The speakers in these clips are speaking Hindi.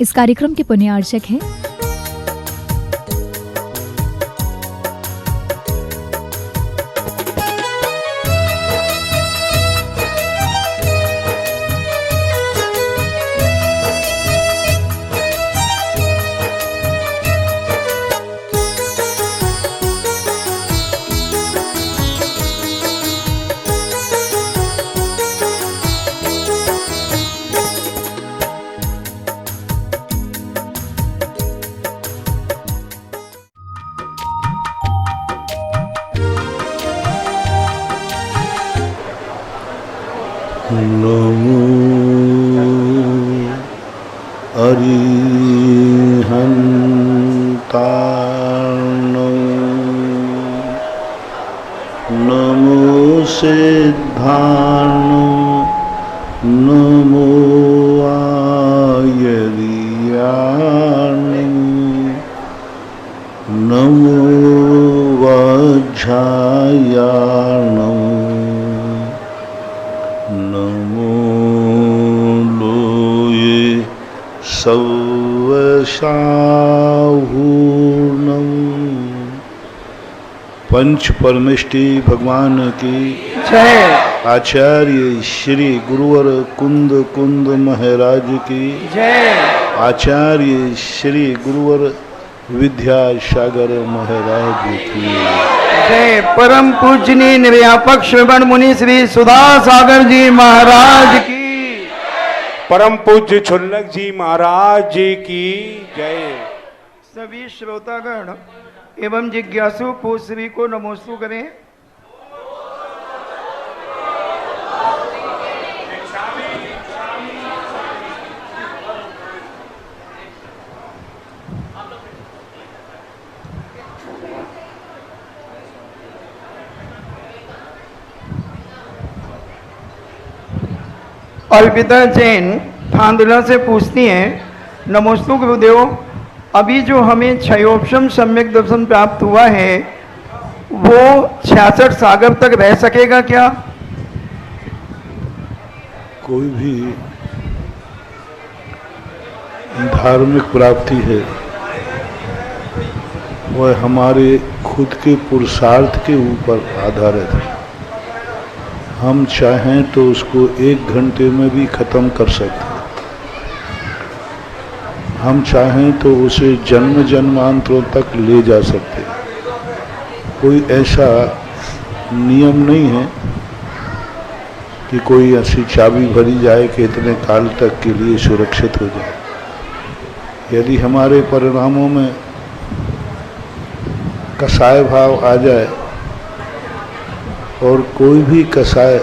इस कार्यक्रम के पुण्यार्चक हैं नमो अरिहन्ताणं नमो सिद्धाणं नमो आयर्याणं नमो वज्रायाणं नमो लोये सवशाहूर्णं। पंच परमेष्टि भगवान की जय। आचार्य श्री गुरुवर कुंद कुंद महाराज की जय। आचार्य श्री गुरुवर विद्यासागर महाराज की जय। परम पूजनीय निर्व्यापक श्रवण मुनि श्री सुधा सागर जी महाराज की, परम पूज्य छुल्लक जी महाराज जी की जय। सभी श्रोतागण एवं जिज्ञासु को सभी को नमोस्तु करें। अर्पिता जैन थांदुला से पूछती हैं, नमोस्तु गुरुदेव, अभी जो हमें क्षयोपशम सम्यक दर्शन प्राप्त हुआ है वो 66 सागर तक रह सकेगा क्या? कोई भी धार्मिक प्राप्ति है वह हमारे खुद के पुरुषार्थ के ऊपर आधारित है। हम चाहें तो उसको 1 घंटे में भी खत्म कर सकते हैं, हम चाहें तो उसे जन्म जन्मांतरों तक ले जा सकते हैं। कोई ऐसा नियम नहीं है कि कोई ऐसी चाबी भरी जाए कि इतने काल तक के लिए सुरक्षित हो जाए। यदि हमारे परिणामों में कसाय भाव आ जाए और कोई भी कसाय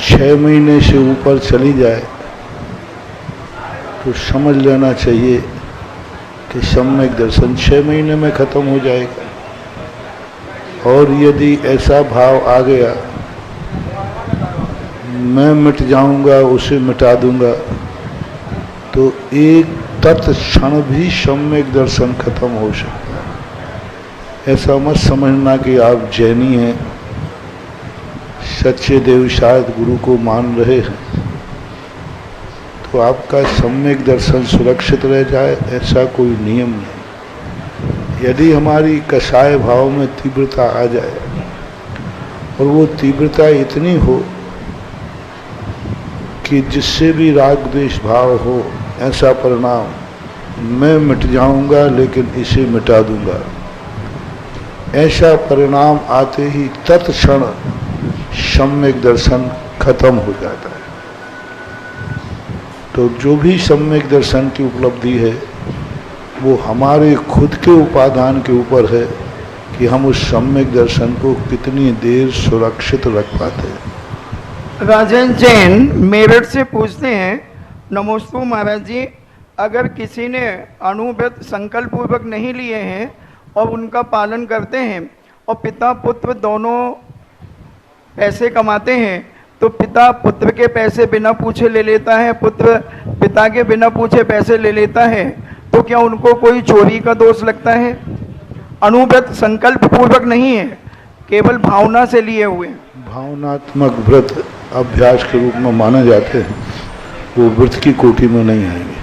6 महीने से ऊपर चली जाए तो समझ लेना चाहिए कि सम्यक दर्शन 6 महीने में खत्म हो जाएगा। और यदि ऐसा भाव आ गया मैं मिट जाऊंगा उसे मिटा दूंगा तो एक तत्क्षण भी सम्यक दर्शन खत्म हो सकता है। ऐसा मत समझना कि आप जैनी हैं, सच्चे देव शायद गुरु को मान रहे हैं तो आपका सम्यक दर्शन सुरक्षित रह जाए, ऐसा कोई नियम नहीं। यदि हमारी कसाय भाव में तीव्रता आ जाए और वो तीव्रता इतनी हो कि जिससे भी राग द्वेष भाव हो ऐसा परिणाम, मैं मिट जाऊंगा लेकिन इसे मिटा दूंगा, ऐसा परिणाम आते ही तत्क्षण सम्यक दर्शन खत्म हो जाता है। तो जो भी सम्यक दर्शन की उपलब्धि है वो हमारे खुद के उपादान के ऊपर है कि हम उस सम्यक दर्शन को कितनी देर सुरक्षित रख पाते हैं। राजन जैन मेरठ से पूछते हैं, नमोस्तु महाराज जी, अगर किसी ने अणुव्रत संकल्प पूर्वक नहीं लिए हैं और उनका पालन करते हैं और पिता पुत्र दोनों पैसे कमाते हैं तो पिता पुत्र के पैसे बिना पूछे ले लेता है, पुत्र पिता के बिना पूछे पैसे ले लेता है, तो क्या उनको कोई चोरी का दोष लगता है? अणुव्रत संकल्प पूर्वक नहीं है, केवल भावना से लिए हुए। भावनात्मक व्रत अभ्यास के रूप में माने जाते हैं वो व्रत की कोटि में नहीं आएंगे।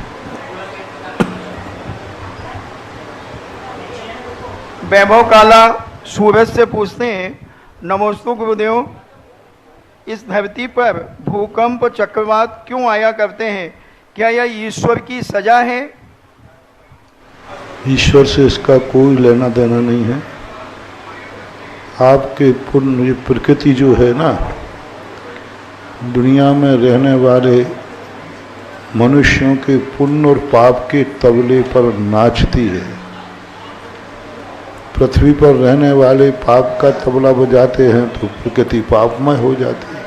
वैभव काला सूरज से पूछते हैं, नमोस्तु गुरुदेव, इस धरती पर भूकंप चक्रवात क्यों आया करते हैं? क्या यह ईश्वर की सजा है? ईश्वर से इसका कोई लेना देना नहीं है। आपके पुण्य, प्रकृति जो है ना, दुनिया में रहने वाले मनुष्यों के पुण्य और पाप के तबले पर नाचती है। पृथ्वी पर रहने वाले पाप का तबला बजाते हैं तो प्रकृति पापमय हो जाती है।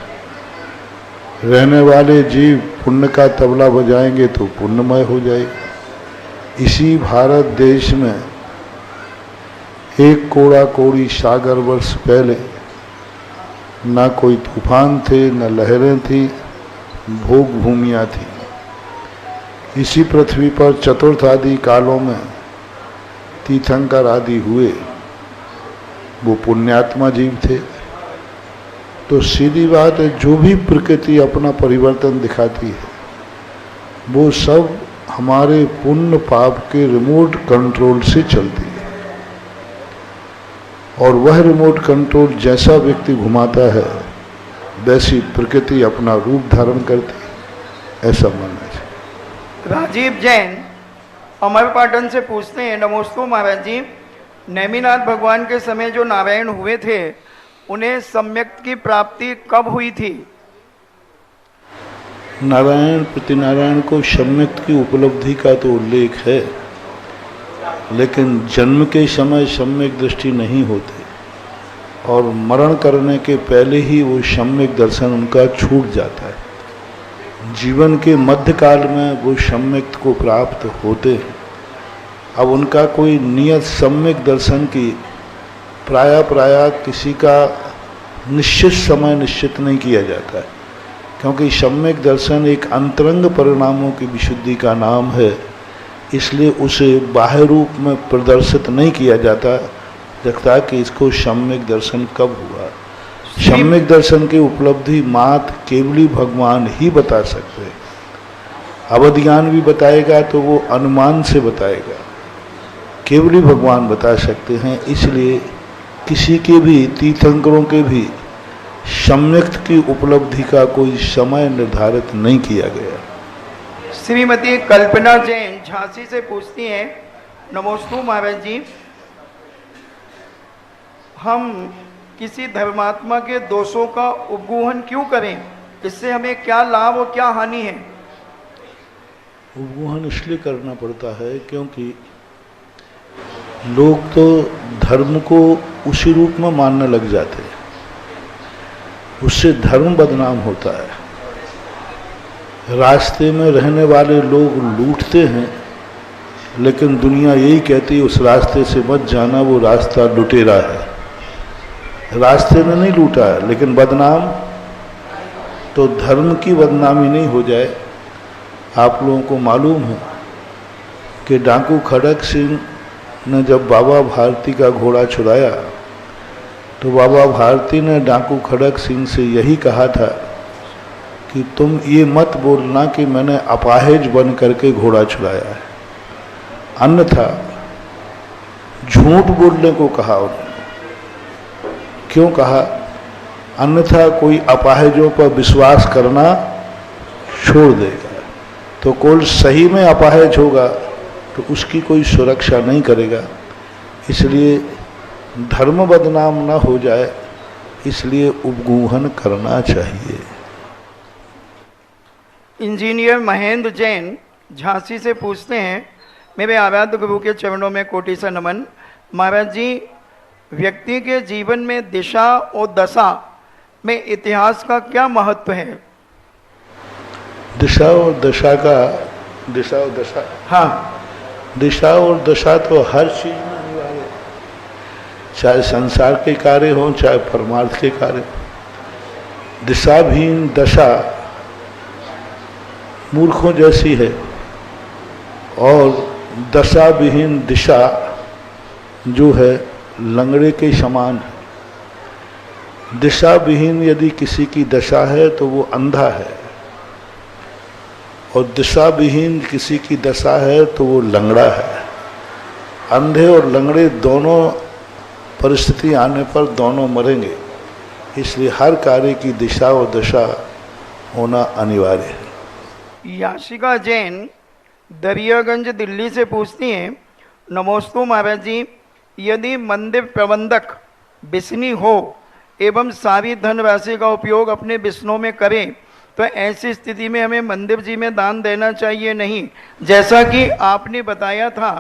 रहने वाले जीव पुण्य का तबला बजाएंगे तो पुण्यमय हो जाएगी। इसी भारत देश में 1 कोड़ा कोड़ी सागर वर्ष पहले ना कोई तूफान थे, न लहरें थी, भोग भूमियाँ थी। इसी पृथ्वी पर चतुर्थ आदि कालों में तीर्थंकर आदि हुए, वो पुण्यात्मा जीव थे। तो सीधी बात है, जो भी प्रकृति अपना परिवर्तन दिखाती है वो सब हमारे पुण्य पाप के रिमोट कंट्रोल से चलती है। और वह रिमोट कंट्रोल जैसा व्यक्ति घुमाता है वैसी प्रकृति अपना रूप धारण करती है, ऐसा मानना चाहिए। राजीव जैन अमरपाटन से पूछते हैं, नमोस्तु महाराज जी, नेमिनाथ भगवान के समय जो नारायण हुए थे उन्हें सम्यक की प्राप्ति कब हुई थी? नारायण प्रतिनारायण को सम्यक की उपलब्धि का तो उल्लेख है, लेकिन जन्म के समय सम्यक दृष्टि नहीं होती और मरण करने के पहले ही वो सम्यक दर्शन उनका छूट जाता है। जीवन के मध्यकाल में वो सम्यक को प्राप्त होते हैं। अब उनका कोई नियत सम्यक दर्शन की प्राय किसी का निश्चित समय निश्चित नहीं किया जाता है, क्योंकि सम्यक दर्शन एक अंतरंग परिणामों की विशुद्धि का नाम है। इसलिए उसे बाह्य रूप में प्रदर्शित नहीं किया जाता देखता कि इसको सम्यक दर्शन कब हुआ। सम्यक दर्शन की उपलब्धि मात्र केवली भगवान ही बता सकते हैं। अवध ज्ञान भी बताएगा तो वो अनुमान से बताएगा, केवली भगवान बता सकते हैं। इसलिए किसी के भी तीर्थंकरों के भी सम्यक की उपलब्धि का कोई समय निर्धारित नहीं किया गया। श्रीमती कल्पना जैन झांसी से पूछती हैं, नमोस्तु महाराज जी, हम किसी धर्मात्मा के दोषों का उपगूहन क्यों करें? इससे हमें क्या लाभ और क्या हानि है? उपगूहन इसलिए करना पड़ता है क्योंकि लोग तो धर्म को उसी रूप में मानने लग जाते हैं, उससे धर्म बदनाम होता है। रास्ते में रहने वाले लोग लूटते हैं, लेकिन दुनिया यही कहती है उस रास्ते से मत जाना, वो रास्ता लुटेरा है। रास्ते में नहीं लूटा है, लेकिन बदनाम तो धर्म की बदनामी नहीं हो जाए। आप लोगों को मालूम है कि डाकू खड़क सिंह ने जब बाबा भारती का घोड़ा छुड़ाया तो बाबा भारती ने डाकू खड़क सिंह से यही कहा था कि तुम ये मत बोलना कि मैंने अपाहिज बन करके घोड़ा छुड़ाया है, अन्यथा झूठ बोलने को कहा उन्होंने। क्यों कहा? अन्यथा कोई अपाहिजों पर विश्वास करना छोड़ देगा, तो कोई सही में अपाहिज होगा तो उसकी कोई सुरक्षा नहीं करेगा। इसलिए धर्म बदनाम ना हो जाए, इसलिए उपगूहन करना चाहिए। इंजीनियर महेंद्र जैन झांसी से पूछते हैं, मेरे आराध्य गुरु के चरणों में कोटि से नमन। महाराज जी, व्यक्ति के जीवन में दिशा और दशा में इतिहास का क्या महत्व है? दिशा और दशा का, दिशा और दशा, हाँ, दिशा और दशा तो हर चीज में अनिवार्य है, चाहे संसार के कार्य हों चाहे परमार्थ के कार्य। दिशाहीन दशा मूर्खों जैसी है और दशा विहीन दिशा जो है लंगड़े के समान है। दिशा विहीन यदि किसी की दशा है तो वो अंधा है, और दिशा विहीन किसी की दशा है तो वो लंगड़ा है। अंधे और लंगड़े दोनों परिस्थिति आने पर दोनों मरेंगे, इसलिए हर कार्य की दिशा और दशा होना अनिवार्य है। याशिका जैन दरियागंज दिल्ली से पूछती हैं, नमोस्तु महाराज जी, यदि मंदिर प्रबंधक बिस्नी हो एवं सारी धनराशि का उपयोग अपने बिस्नों में करें तो ऐसी स्थिति में हमें मंदिर जी में दान देना चाहिए नहीं? जैसा कि आपने बताया था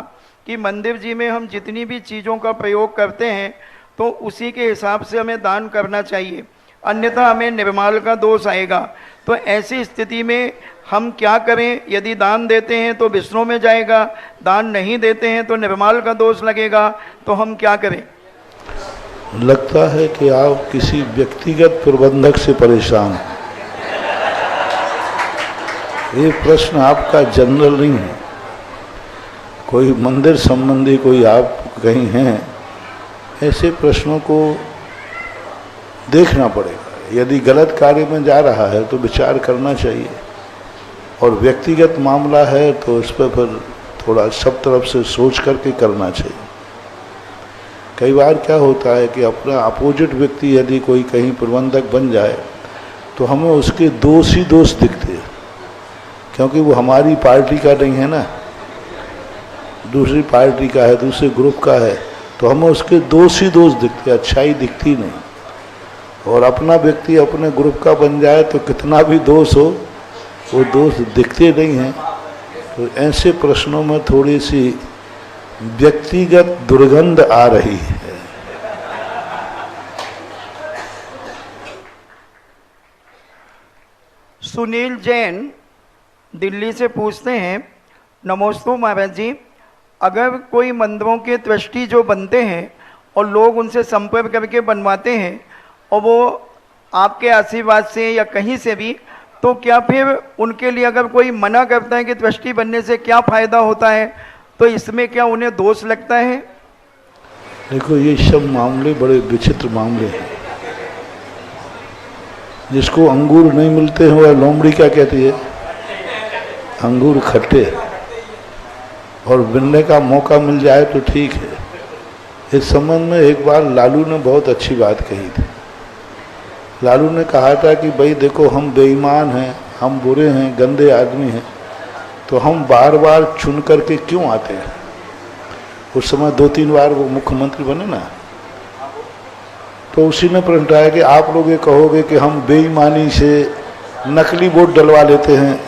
कि मंदिर जी में हम जितनी भी चीज़ों का प्रयोग करते हैं तो उसी के हिसाब से हमें दान करना चाहिए, अन्यथा हमें निर्माल का दोष आएगा। तो ऐसी स्थिति में हम क्या करें? यदि दान देते हैं तो विष्णु में जाएगा, दान नहीं देते हैं तो निर्माल का दोष लगेगा, तो हम क्या करें? लगता है कि आप किसी व्यक्तिगत प्रबंधक से परेशान हैं। ये प्रश्न आपका जनरल नहीं है, कोई मंदिर संबंधी कोई आप कहीं हैं, ऐसे प्रश्नों को देखना पड़ेगा। यदि गलत कार्य में जा रहा है तो विचार करना चाहिए, और व्यक्तिगत मामला है तो उस पर फिर थोड़ा सब तरफ से सोच करके करना चाहिए। कई बार क्या होता है कि अपना अपोजिट व्यक्ति यदि कोई कहीं प्रबंधक बन जाए तो हमें उसके दोष ही दोष दिखते हैं, क्योंकि वो हमारी पार्टी का नहीं है ना, दूसरी पार्टी का है, दूसरे ग्रुप का है, तो हमें उसके दोष ही दोष दिखते, अच्छाई दिखती नहीं। और अपना व्यक्ति अपने ग्रुप का बन जाए तो कितना भी दोष हो वो दोष दिखते नहीं हैं। तो ऐसे प्रश्नों में थोड़ी सी व्यक्तिगत दुर्गंध आ रही है। सुनील जैन दिल्ली से पूछते हैं, नमोस्तु महाराज जी, अगर कोई मंदिरों के ट्रस्टी जो बनते हैं और लोग उनसे संपर्क करके बनवाते हैं और वो आपके आशीर्वाद से या कहीं से भी, तो क्या फिर उनके लिए अगर कोई मना करता है कि ट्रस्टी बनने से क्या फ़ायदा होता है, तो इसमें क्या उन्हें दोष लगता है? देखो, ये सब मामले बड़े विचित्र मामले हैं। जिसको अंगूर नहीं मिलते हैं वह लोमड़ी क्या कहती है? अंगूर खट्टे। और मिलने का मौका मिल जाए तो ठीक है। इस संबंध में एक बार लालू ने बहुत अच्छी बात कही थी। लालू ने कहा था कि भाई देखो, हम बेईमान हैं, हम बुरे हैं, गंदे आदमी हैं, तो हम बार बार चुन करके क्यों आते हैं? उस समय 2-3 बार वो मुख्यमंत्री बने ना, तो उसी ने प्रश्न उठाया कि आप लोग ये कहोगे कि हम बेईमानी से नकली वोट डलवा लेते हैं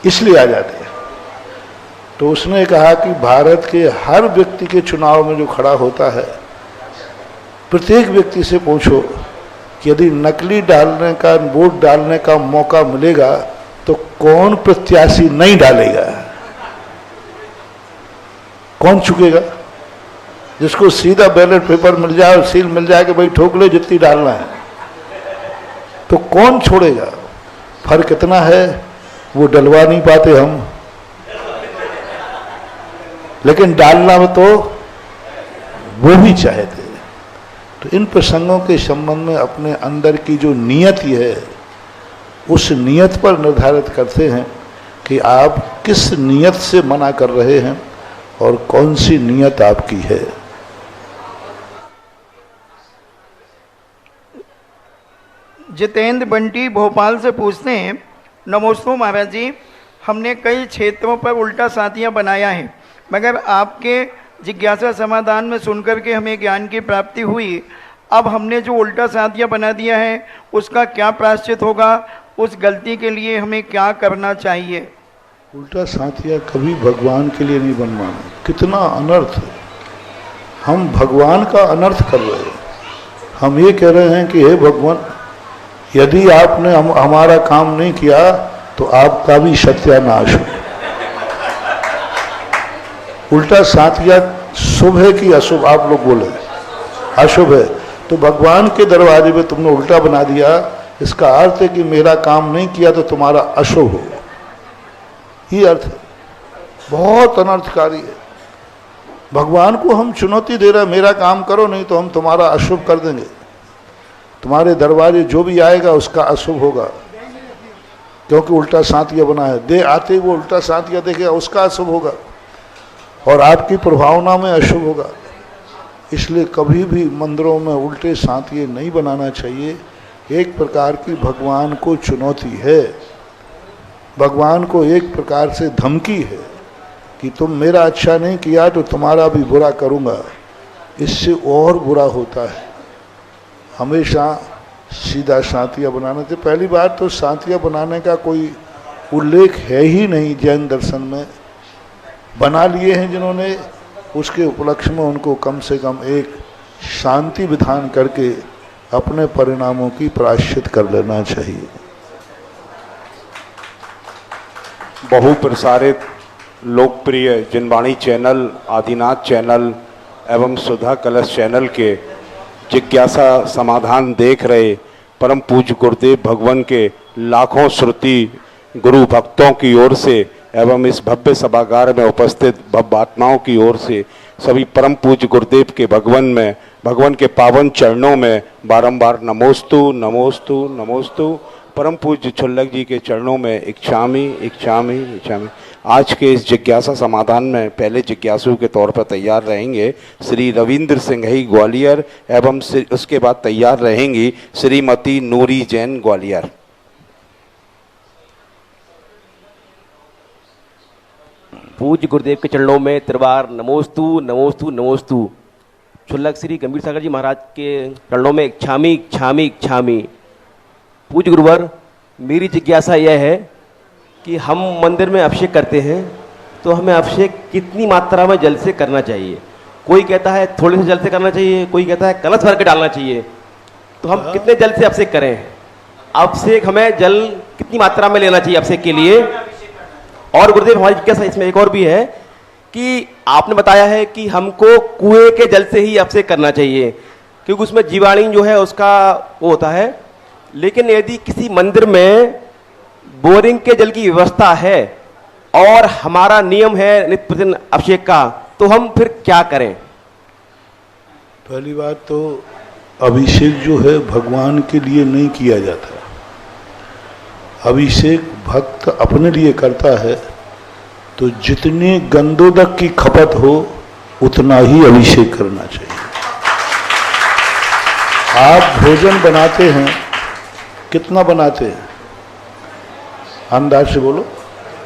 इसलिए आ जाते हैं। तो उसने कहा कि भारत के हर व्यक्ति के चुनाव में जो खड़ा होता है, प्रत्येक व्यक्ति से पूछो कि यदि नकली डालने का वोट डालने का मौका मिलेगा तो कौन प्रत्याशी नहीं डालेगा? कौन चुकेगा? जिसको सीधा बैलेट पेपर मिल जाए और सील मिल जाए कि भाई ठोक ले जितनी डालना है, तो कौन छोड़ेगा? फर्क इतना है, वो डलवा नहीं पाते हम, लेकिन डालना में तो वो भी चाहते। तो इन प्रसंगों के संबंध में अपने अंदर की जो नियत है, उस नियत पर निर्धारित करते हैं कि आप किस नियत से मना कर रहे हैं और कौन सी नियत आपकी है। जितेंद्र बंटी भोपाल से पूछते हैं, नमोस्तु महाराज जी, हमने कई क्षेत्रों पर उल्टा साथियां बनाया है, मगर आपके जिज्ञासा समाधान में सुनकर के हमें ज्ञान की प्राप्ति हुई। अब हमने जो उल्टा साथियां बना दिया है उसका क्या प्रायश्चित होगा? उस गलती के लिए हमें क्या करना चाहिए? उल्टा साथिया कभी भगवान के लिए नहीं बनवाना। कितना अनर्थ है, हम भगवान का अनर्थ कर रहे हैं। हम ये कह रहे हैं कि हे भगवान, यदि आपने हमारा काम नहीं किया तो आपका भी सत्यानाश हो। उल्टा साथिया शुभ है कि अशुभ? आप लोग बोले अशुभ है, तो भगवान के दरवाजे पे तुमने उल्टा बना दिया। इसका अर्थ है कि मेरा काम नहीं किया तो तुम्हारा अशुभ हो, ये अर्थ है। बहुत अनर्थकारी है। भगवान को हम चुनौती दे रहे हैं, मेरा काम करो नहीं तो हम तुम्हारा अशुभ कर देंगे, तुम्हारे दरवाजे जो भी आएगा उसका अशुभ होगा। क्योंकि उल्टा सांतिया बना है। दे आते ही वो उल्टा सांतिया देखेगा, उसका अशुभ होगा और आपकी प्रभावना में अशुभ होगा। इसलिए कभी भी मंदिरों में उल्टे सांतिये नहीं बनाना चाहिए। एक प्रकार की भगवान को चुनौती है, भगवान को एक प्रकार से धमकी है कि तुम मेरा अच्छा नहीं किया तो तुम्हारा भी बुरा करूँगा। इससे और बुरा होता है। हमेशा सीधा सांतिया बनाना चाहिए। पहली बात तो सांतिया बनाने का कोई उल्लेख है ही नहीं जैन दर्शन में। बना लिए हैं जिन्होंने, उसके उपलक्ष्य में उनको कम से कम एक शांति विधान करके अपने परिणामों की प्रायश्चित कर लेना चाहिए। बहुप्रसारित लोकप्रिय जिनवाणी चैनल, आदिनाथ चैनल एवं सुधा कलश चैनल के जिज्ञासा समाधान देख रहे परम पूज्य गुरुदेव भगवान के लाखों श्रुति गुरु भक्तों की ओर से एवं इस भव्य सभागार में उपस्थित भव्य आत्माओं की ओर से सभी परम पूज्य गुरुदेव के भगवान के पावन चरणों में बारंबार नमोस्तु नमोस्तु नमोस्तु। परम पूज्य छुल्लक जी के चरणों में इच्छामि इच्छामि इच्छामि। आज के इस जिज्ञासा समाधान में पहले जिज्ञासु के तौर पर तैयार रहेंगे श्री रविंद्र सिंघई ग्वालियर एवं उसके बाद तैयार रहेंगी श्रीमती नूरी जैन ग्वालियर। पूज्य गुरुदेव के चरणों में त्रिवार नमोस्तु नमोस्तु नमोस्तु। छुल्लक श्री गंभीर सागर जी महाराज के चरणों में इच्छामि इच्छामि इच्छामि। पूज्य गुरुवर, मेरी जिज्ञासा यह है कि हम मंदिर में अभिषेक करते हैं तो हमें अभिषेक कितनी मात्रा में जल से करना चाहिए? कोई कहता है थोड़े से जल से करना चाहिए, कोई कहता है कलश भर के डालना चाहिए। तो हम कितने जल से अभिषेक करें? अभिषेक हमें जल कितनी मात्रा में लेना चाहिए अभिषेक के लिए? और गुरुदेव, हमारी जिज्ञासा इसमें एक और भी है कि आपने बताया है कि हमको कुएं के जल से ही अभिषेक करना चाहिए क्योंकि उसमें जीवाणु जो है उसका वो होता है। लेकिन यदि किसी मंदिर में बोरिंग के जल की व्यवस्था है और हमारा नियम है नित्य प्रतिदिन अभिषेक का, तो हम फिर क्या करें? पहली बात तो अभिषेक जो है भगवान के लिए नहीं किया जाता। अभिषेक भक्त अपने लिए करता है, तो जितनी गंधोदक की खपत हो उतना ही अभिषेक करना चाहिए। आप भोजन बनाते हैं, कितना बनाते हैं? अंदाज से बोलो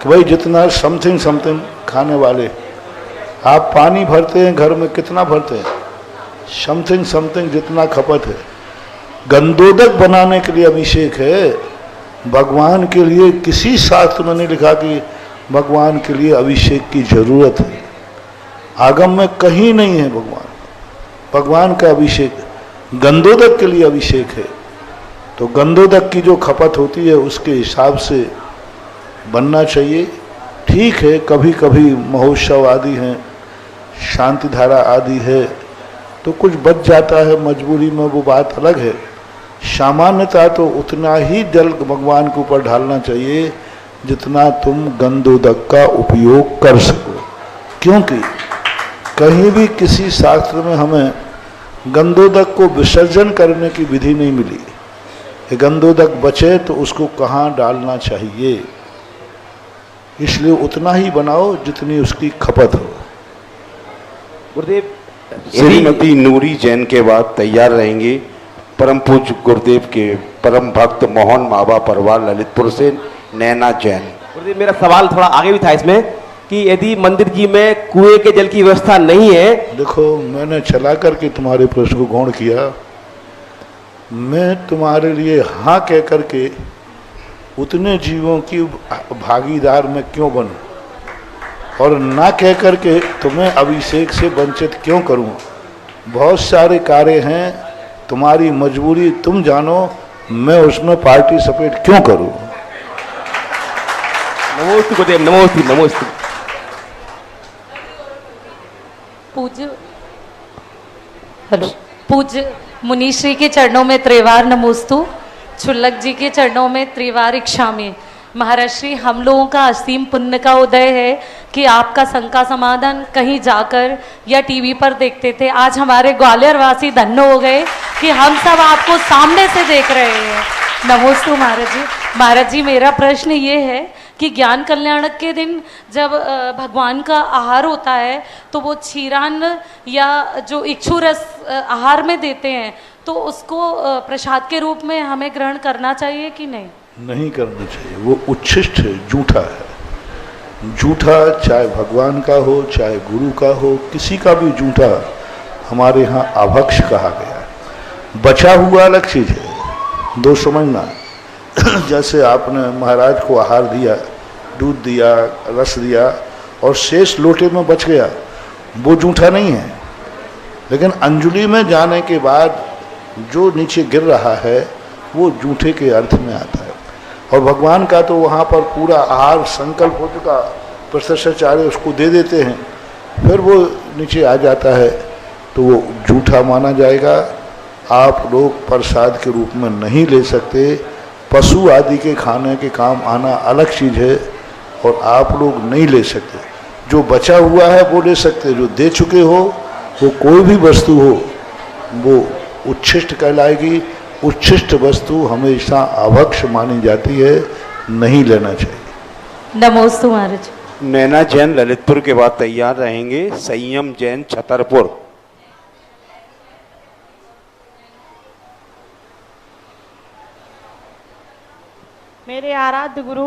कि भाई जितना समथिंग समथिंग खाने वाले। आप पानी भरते हैं घर में, कितना भरते हैं? समथिंग समथिंग जितना खपत है। गंधोदक बनाने के लिए अभिषेक है, भगवान के लिए किसी शास्त्र में नहीं लिखा कि भगवान के लिए अभिषेक की जरूरत है। आगम में कहीं नहीं है भगवान का अभिषेक। गंधोदक के लिए अभिषेक है, तो गंधोदक की जो खपत होती है उसके हिसाब से बनना चाहिए। ठीक है, कभी कभी महोत्सव आदि हैं, शांति धारा आदि है, तो कुछ बच जाता है मजबूरी में, वो बात अलग है। सामान्यतः तो उतना ही जल भगवान के ऊपर ढालना चाहिए जितना तुम गंधोदक का उपयोग कर सको। क्योंकि कहीं भी किसी शास्त्र में हमें गंधोदक को विसर्जन करने की विधि नहीं मिली। गंधोदक बचे तो उसको कहाँ डालना चाहिए, इसलिए उतना ही बनाओ जितनी उसकी खपत हो। गुरुदेव, श्रीमती नूरी जैन के बाद तैयार रहेंगी परम पूज्य गुरुदेव के परम भक्त मोहन माबा परवार ललितपुर से नैना जैन। गुरुदेव, मेरा सवाल थोड़ा आगे भी था इसमें कि यदि मंदिर जी में कुएं के जल की व्यवस्था नहीं है। देखो, मैंने चला करके तुम्हारे प्रश्न को गौण किया। मैं तुम्हारे लिए हाँ कह करके उतने जीवों की भागीदार में क्यों बनूं और ना कह करके तुम्हें अभिषेक से वंचित क्यों करूं? बहुत सारे कार्य हैं, तुम्हारी मजबूरी तुम जानो, मैं उसमें पार्टिसिपेट क्यों करूं? नमोस्तु गुरुदेव, नमोस्तु नमोस्तु। पूज्य मुनीश्री के चरणों में त्रिवार नमोस्तु, छुल्लक जी के चरणों में त्रिवार इच्छामि। महाराज श्री, हम लोगों का असीम पुण्य का उदय है कि आपका शंका समाधान कहीं जाकर या टीवी पर देखते थे। आज हमारे ग्वालियर वासी धन्य हो गए कि हम सब आपको सामने से देख रहे हैं। नमोस्तु महाराज जी। महाराज जी मेरा प्रश्न ये है कि ज्ञान कल्याणक के दिन जब भगवान का आहार होता है तो वो क्षीरान्न या जो इक्षु रस आहार में देते हैं, तो उसको प्रसाद के रूप में हमें ग्रहण करना चाहिए कि नहीं? नहीं करना चाहिए, वो उच्छिष्ट है, जूठा है। जूठा चाहे भगवान का हो चाहे गुरु का हो, किसी का भी जूठा हमारे यहाँ अभक्ष कहा गया है। बचा हुआ अलग चीज है, दो समझना। जैसे आपने महाराज को आहार दिया, दूध दिया, रस दिया और शेष लोटे में बच गया, वो जूठा नहीं है। लेकिन अंजलि में जाने के बाद जो नीचे गिर रहा है वो जूठे के अर्थ में आता है। और भगवान का तो वहाँ पर पूरा आहार संकल्प हो चुका, प्रशस्ताचार्य उसको दे देते हैं, फिर वो नीचे आ जाता है, तो वो जूठा माना जाएगा। आप लोग प्रसाद के रूप में नहीं ले सकते। पशु आदि के खाने के काम आना अलग चीज़ है और आप लोग नहीं ले सकते। जो बचा हुआ है वो ले सकते, जो दे चुके हो वो कोई भी वस्तु हो वो उच्छिष्ट कहलाएगी। उच्छिष्ट वस्तु हमेशा अभक्ष मानी जाती है, नहीं लेना चाहिए। नमोस्तु महाराज। नैना जैन ललितपुर के बाद तैयार रहेंगे। संयम जैन छतरपुर। मेरे आराध्य गुरु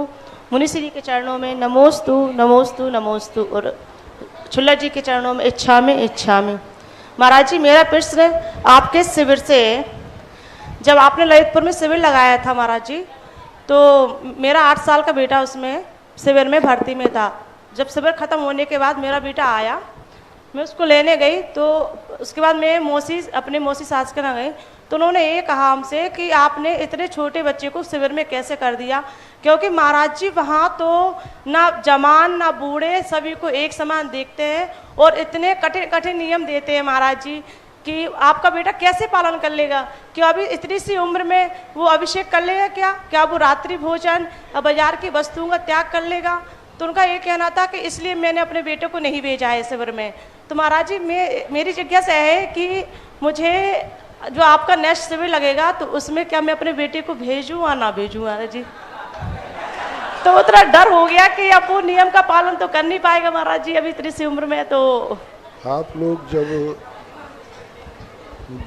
मुनिश्री के चरणों में नमोस्तु नमोस्तु नमोस्तु और छुल्लक जी के चरणों में इच्छा में। महाराज जी मेरा प्रश्न आपके शिविर से, जब आपने ललितपुर में शिविर लगाया था महाराज जी, तो मेरा 8 साल का बेटा उसमें शिविर में भर्ती में था। जब शिविर ख़त्म होने के बाद मेरा बेटा आया, मैं उसको लेने गई, तो उसके बाद मैं अपने मौसी सास के यहाँ गई, तो उन्होंने ये कहा हमसे कि आपने इतने छोटे बच्चे को शिविर में कैसे कर दिया, क्योंकि महाराज जी वहाँ तो ना जवान ना बूढ़े सभी को एक समान देखते हैं और इतने कठिन कठिन नियम देते हैं महाराज जी कि आपका बेटा कैसे पालन कर लेगा। क्या अभी इतनी सी उम्र में वो अभिषेक कर लेगा? क्या वो रात्रि भोजन बाजार की वस्तुओं का त्याग कर लेगा? तो उनका ये कहना था कि इसलिए मैंने अपने बेटे को नहीं भेजा है शिविर में। तो महाराज जी मेरी जिज्ञासा है कि मुझे जो आपका नेक्स्ट शिविर लगेगा तो उसमें क्या मैं अपने बेटे को भेजूं या ना भेजूं महाराज जी? तो उतना डर हो गया कि अब वो नियम का पालन तो कर नहीं पाएगा महाराज जी अभी इतनी सी उम्र में। तो आप लोग जब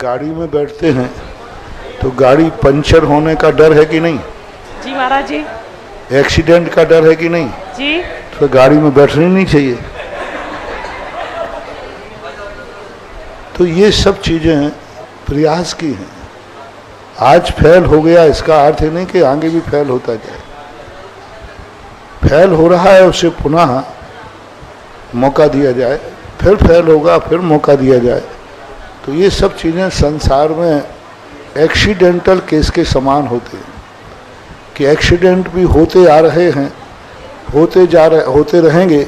गाड़ी में बैठते हैं तो गाड़ी पंचर होने का डर है कि नहीं? जी महाराज जी। एक्सीडेंट का डर है कि नहीं? जी। तो गाड़ी में बैठनी नहीं चाहिए। तो ये सब चीजें प्रयास की हैं। आज फेल हो गया इसका अर्थ है नहीं कि आगे भी फेल होता जाए। फेल हो रहा है उसे पुनः मौका दिया जाए, फिर फेल होगा फिर मौका दिया जाए। तो ये सब चीज़ें संसार में एक्सीडेंटल केस के समान होते हैं कि एक्सीडेंट भी होते आ रहे हैं, होते रहेंगे,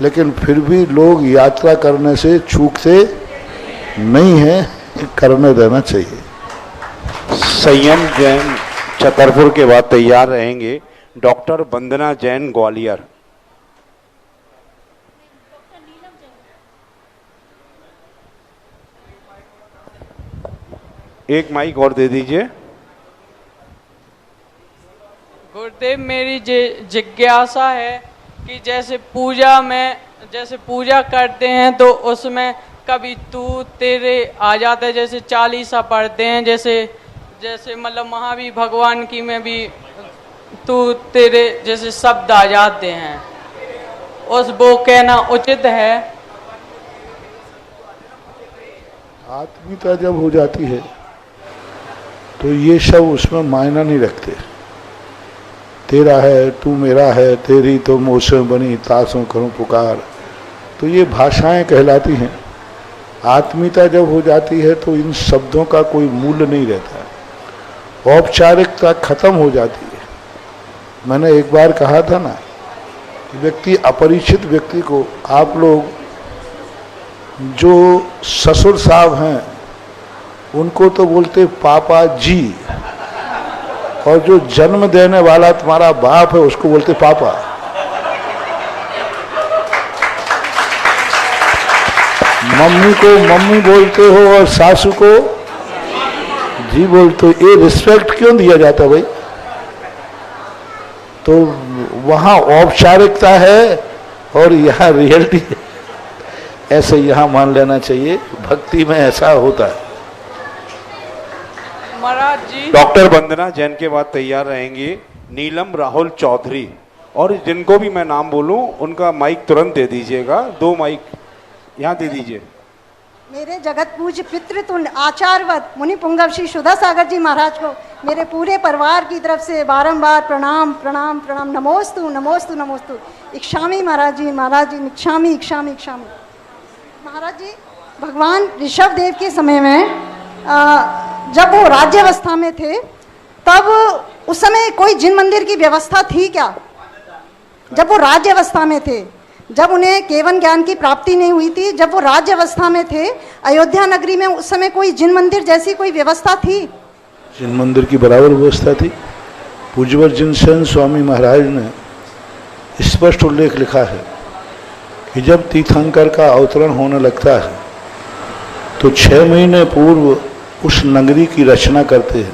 लेकिन फिर भी लोग यात्रा करने से चूकते नहीं हैं, करने देना चाहिए। संयम जैन छतरपुर के बाद तैयार रहेंगे डॉक्टर वंदना जैन ग्वालियर। एक माइक और दे दीजिए। गुरुदेव मेरी जिज्ञासा है कि जैसे पूजा करते हैं तो उसमें कभी तू तेरे आ जाता है, जैसे चालीसा पढ़ते हैं, जैसे मतलब महावीर भगवान की में भी तू तेरे जैसे शब्द आ जाते हैं, वो कहना उचित है? आत्मीयता जब हो जाती है तो ये सब उसमें मायना नहीं रखते। तेरा है तू मेरा है, तेरी तो मौसम बनी तासों करूं पुकार, तो ये भाषाएं कहलाती हैं। आत्मीयता जब हो जाती है तो इन शब्दों का कोई मूल्य नहीं रहता, औपचारिकता खत्म हो जाती है। मैंने एक बार कहा था ना कि व्यक्ति अपरिचित व्यक्ति को, आप लोग जो ससुर साहब हैं उनको तो बोलते पापा जी, और जो जन्म देने वाला तुम्हारा बाप है उसको बोलते पापा। मम्मी को मम्मी बोलते हो और सासू को जी बोलते हो। ये रिस्पेक्ट क्यों दिया जाता भाई? तो वहाँ औपचारिकता है और यहाँ रियलिटी है, ऐसे यहाँ मान लेना चाहिए। भक्ति में ऐसा होता है। महाराज जी, डॉक्टर वंदना जैन के बाद तैयार रहेंगी नीलम राहुल चौधरी, और जिनको भी मैं नाम बोलूं उनका माइक तुरंत दे दीजिएगा। 2 माइक यहाँ दे दीजिए। मेरे जगत पूज्य पितृतुल्य आचार्यवत मुनि पुंगव श्री सुधा सागर जी महाराज को मेरे पूरे परिवार की तरफ से बारंबार प्रणाम प्रणाम प्रणाम। नमोस्तु नमोस्तु नमोस्तु। इक्षामी महाराज जी इक्षामी इक्षामी इक्षामी। महाराज जी, भगवान ऋषभ देव के समय में जब वो राज्यावस्था में थे, तब उस समय कोई जिन मंदिर की व्यवस्था थी क्या? जब वो राज्यावस्था में थे, जब उन्हें केवल ज्ञान की प्राप्ति नहीं हुई थी, जब वो राज्यावस्था में थे, अयोध्या नगरी में उस समय कोई जिन मंदिर जैसी कोई व्यवस्था थी? जिन मंदिर की बराबर व्यवस्था थी। पूज्यवर जिनसेन स्वामी महाराज ने स्पष्ट उल्लेख लिखा है कि जब तीर्थंकर का अवतरण होने लगता है तो 6 महीने पूर्व उस नगरी की रचना करते हैं।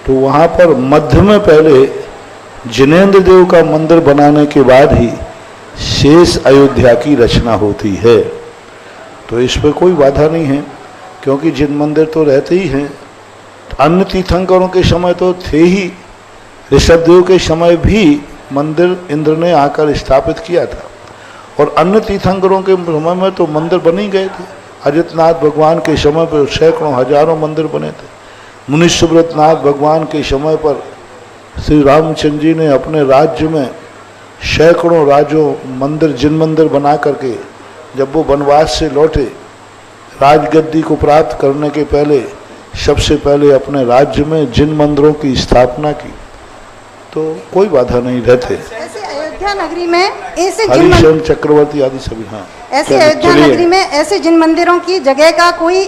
तो वहाँ पर मध्य में पहले जिनेंद्र देव का मंदिर बनाने के बाद ही शेष अयोध्या की रचना होती है। तो इस पर कोई बाधा नहीं है, क्योंकि जिन मंदिर तो रहते ही हैं। अन्य तीर्थंकरों के समय तो थे ही, ऋषभ देव के समय भी मंदिर इंद्र ने आकर स्थापित किया था, और अन्य तीर्थंकरों के समय में तो मंदिर बन ही गए थे। अजितनाथ भगवान के समय पर सैकड़ों हजारों मंदिर बने थे। मुनिसुब्रतनाथ भगवान के समय पर श्री रामचंद्र जी ने अपने राज्य में सैकड़ों मंदिर जिन मंदिर बना करके जब वो वनवास से लौटे, राजगद्दी को प्राप्त करने के पहले सबसे पहले अपने राज्य में जिन मंदिरों की स्थापना की। तो कोई बाधा नहीं रहते। ऐसे अयोध्या नगरी में ऐसे हरिशरण चक्रवर्ती आदि सभी। हाँ, ऐसे अयोध्या नगरी में ऐसे जिन मंदिरों की जगह का कोई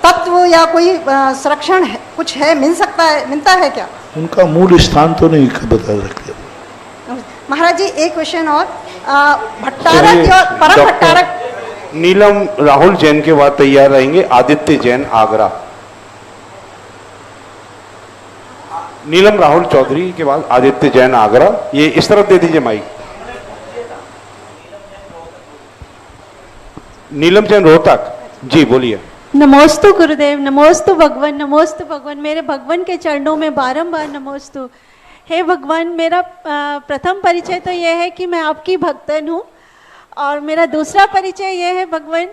तत्व या कोई संरक्षण कुछ है, मिलता है क्या? उनका मूल स्थान तो नहीं बता सकते। महाराज जी, एक क्वेश्चन और, भट्टारक और परम भट्टारक। नीलम राहुल जैन के बाद तैयार रहेंगे आदित्य जैन आगरा। नीलम राहुल चौधरी के बाद आदित्य जैन आगरा। ये इस तरफ दे दीजिए माइक। नीलम जैन रोहतक जी, बोलिए। नमोस्तु गुरुदेव, नमोस्तु भगवान, नमोस्तु भगवान। मेरे भगवान के चरणों में बारंबार नमोस्तु। हे भगवान, मेरा प्रथम परिचय तो यह है कि मैं आपकी भक्तन हूँ, और मेरा दूसरा परिचय यह है भगवान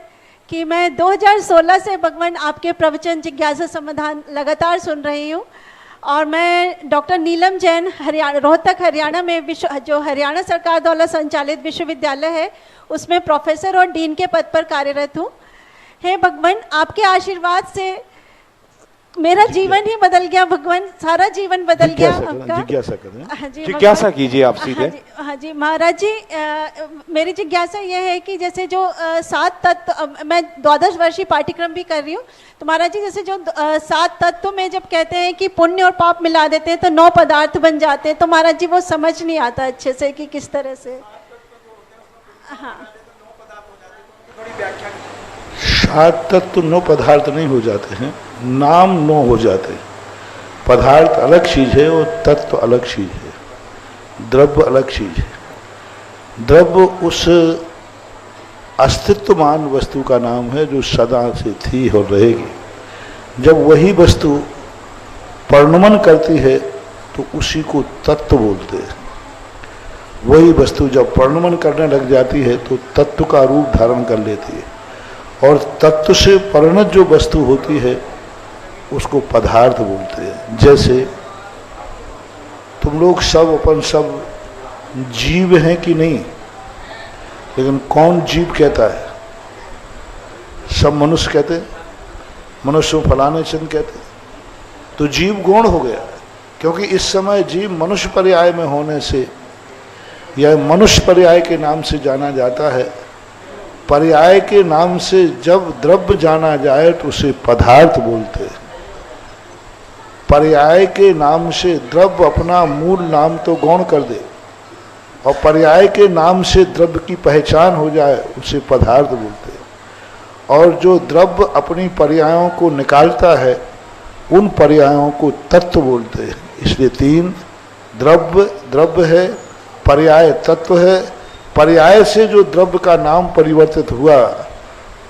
कि मैं 2016 से भगवान आपके प्रवचन जिज्ञासा समाधान लगातार सुन रही हूँ। और मैं डॉक्टर नीलम जैन रोहतक हरियाणा में जो हरियाणा सरकार द्वारा संचालित विश्वविद्यालय है उसमें प्रोफेसर और डीन के पद पर कार्यरत हूँ। हे भगवान, आपके आशीर्वाद से मेरा जीवन ही बदल गया भगवान, सारा जीवन बदल गया आपका। जिज्ञासा कीजिए आप सीधे। हाँ जी महाराज जी, मेरी जिज्ञासा यह है कि जैसे जो 7 तत्व, मैं 12 वर्षीय पाठ्यक्रम भी कर रही हूँ, तो महाराज जी जैसे जो 7 तत्व में जब कहते हैं कि पुण्य और पाप मिला देते हैं तो 9 पदार्थ बन जाते हैं, तो महाराज जी वो समझ नहीं आता अच्छे से कि किस तरह से। हाँ, 7 तत्व 9 पदार्थ नहीं हो जाते हैं, नाम 9 हो जाते हैं। पदार्थ अलग चीज है और तत्व अलग चीज है, द्रव्य अलग चीज है। द्रव्य उस अस्तित्वमान वस्तु का नाम है जो सदा से थी और रहेगी। जब वही वस्तु परिणमन करती है तो उसी को तत्व बोलते हैं। वही वस्तु जब परिणमन करने लग जाती है तो तत्व का रूप धारण कर लेती है, और तत्व से परिणत जो वस्तु होती है उसको पदार्थ बोलते हैं। जैसे तुम लोग सब अपन सब जीव हैं कि नहीं, लेकिन कौन जीव कहता है? सब मनुष्य कहते हैं, मनुष्य फलाने चंद कहते हैं। तो जीव गौण हो गया, क्योंकि इस समय जीव मनुष्य पर्याय में होने से यह मनुष्य पर्याय के नाम से जाना जाता है। पर्याय के नाम से जब द्रव्य जाना जाए तो उसे पदार्थ बोलते हैं। पर्याय के नाम से द्रव्य अपना मूल नाम तो गौण कर दे, और पर्याय के नाम से द्रव्य की पहचान हो जाए उसे पदार्थ बोलते हैं। और जो द्रव्य अपनी पर्यायों को निकालता है उन पर्यायों को तत्व बोलते हैं। इसलिए 3 द्रव्य है, पर्याय तत्व है, पर्याय से जो द्रव्य का नाम परिवर्तित हुआ,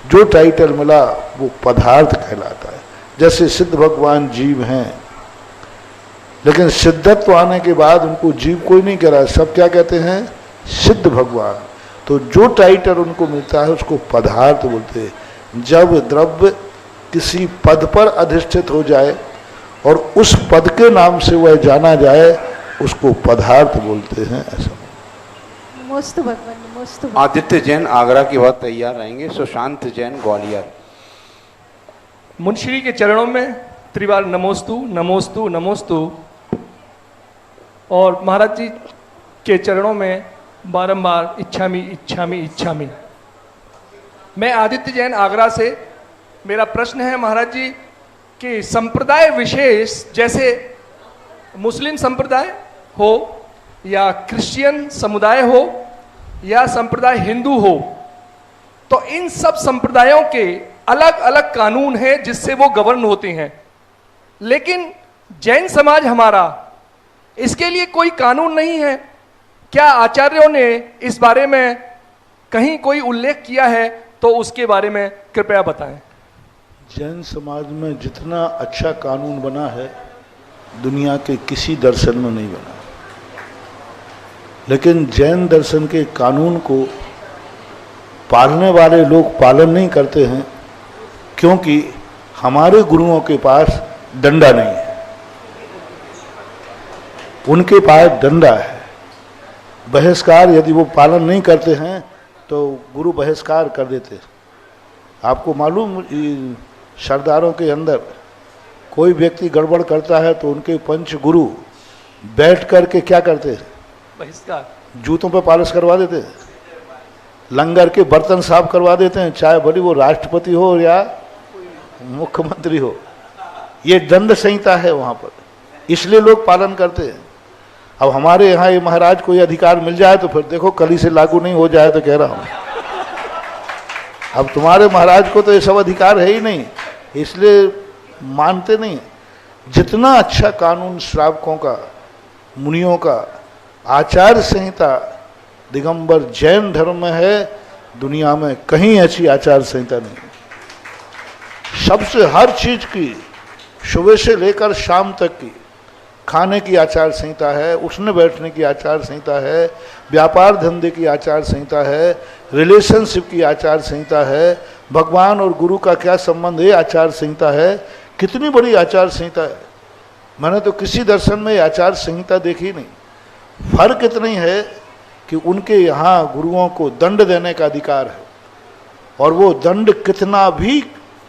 जो टाइटल मिला वो पदार्थ कहलाता है। जैसे सिद्ध भगवान जीव हैं, लेकिन सिद्धत्व आने के बाद उनको जीव कोई नहीं कह रहा, सब क्या कहते हैं, सिद्ध भगवान। तो जो टाइटल उनको मिलता है उसको पदार्थ बोलते हैं। जब द्रव्य किसी पद पर अधिष्ठित हो जाए और उस पद के नाम से वह जाना जाए, उसको पदार्थ बोलते हैं। ऐसा नमोस्तु भगवान, नमोस्तु भगवान। आदित्य जैन आगरा की बात तैयार रहेंगे। सुशांत जैन ग्वालियर। मुंशी के चरणों में त्रिवार नमोस्तु नमोस्तु नमोस्तु, और महाराज जी के चरणों में बारंबार इच्छामी इच्छामी इच्छामी। मैं आदित्य जैन आगरा से, मेरा प्रश्न है महाराज जी कि संप्रदाय विशेष, जैसे मुस्लिम संप्रदाय हो या क्रिश्चियन समुदाय हो या संप्रदाय हिंदू हो, तो इन सब संप्रदायों के अलग अलग कानून हैं जिससे वो गवर्न होते हैं, लेकिन जैन समाज हमारा, इसके लिए कोई कानून नहीं है। क्या आचार्यों ने इस बारे में कहीं कोई उल्लेख किया है तो उसके बारे में कृपया बताएं। जैन समाज में जितना अच्छा कानून बना है दुनिया के किसी दर्शन में नहीं बना, लेकिन जैन दर्शन के कानून को पालने वाले लोग पालन नहीं करते हैं, क्योंकि हमारे गुरुओं के पास डंडा नहीं है, उनके पास डंडा है। बहिष्कार यदि वो पालन नहीं करते हैं तो गुरु बहिष्कार कर देते। आपको मालूम, सरदारों के अंदर कोई व्यक्ति गड़बड़ करता है तो उनके पंच गुरु बैठ करके क्या करते हैं, बहिष्कार, जूतों पे पालिश करवा देते हैं, लंगर के बर्तन साफ करवा देते हैं, चाहे भले वो राष्ट्रपति हो या मुख्यमंत्री हो। ये दंड संहिता है वहाँ पर, इसलिए लोग पालन करते हैं। अब हमारे यहाँ ये महाराज कोई अधिकार मिल जाए तो फिर देखो कली से लागू नहीं हो जाए, तो कह रहा हूँ। अब तुम्हारे महाराज को तो ये सब अधिकार है ही नहीं, इसलिए मानते नहीं। जितना अच्छा कानून श्रावकों का, मुनियों का, आचार संहिता दिगंबर जैन धर्म में है, दुनिया में कहीं ऐसी आचार संहिता नहीं। सबसे हर चीज की, सुबह से लेकर शाम तक की, खाने की आचार संहिता है, उठने बैठने की आचार संहिता है, व्यापार धंधे की आचार संहिता है, रिलेशनशिप की आचार संहिता है, भगवान और गुरु का क्या संबंध है आचार संहिता है। कितनी बड़ी आचार संहिता है, मैंने तो किसी दर्शन में आचार संहिता देखी नहीं। फर्क इतना ही है कि उनके यहाँ गुरुओं को दंड देने का अधिकार है, और वो दंड कितना भी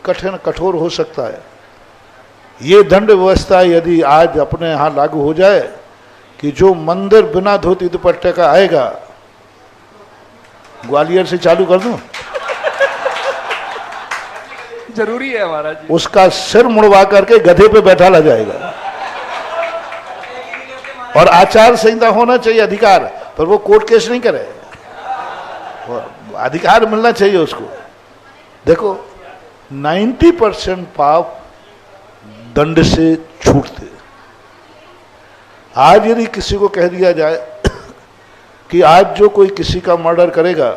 कठिन कठोर हो सकता है। ये दंड व्यवस्था यदि आज अपने यहाँ लागू हो जाए कि जो मंदिर बिना धोती दुपट्टे का आएगा, ग्वालियर से चालू कर दूं, जरूरी है महाराज जी, उसका सिर मुड़वा करके गधे पे बैठा ला जाएगा। और आचार संहिता होना चाहिए अधिकार, पर वो कोर्ट केस नहीं करे, अधिकार मिलना चाहिए उसको। देखो 90% पाप दंड से छूटते। आज यदि किसी को कह दिया जाए कि आज जो कोई किसी का मर्डर करेगा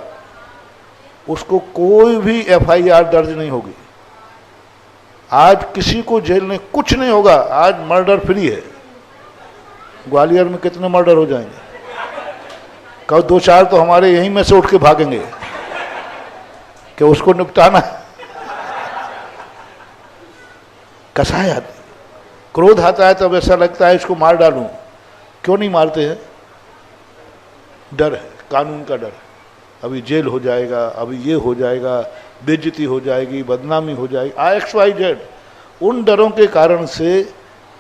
उसको कोई भी FIR दर्ज नहीं होगी, आज किसी को जेल में कुछ नहीं होगा, आज मर्डर फ्री है। ग्वालियर में कितने मर्डर हो जाएंगे, कब 2-4 तो हमारे यहीं में से उठ के भागेंगे कि उसको निपटाना। कसाई आती, क्रोध आता है तब ऐसा लगता है इसको मार डालूं। क्यों नहीं मारते हैं? डर है, कानून का डर है। अभी जेल हो जाएगा, अभी ये हो जाएगा, बेइज्जती हो जाएगी, बदनामी हो जाएगी, XYZ। उन डरों के कारण से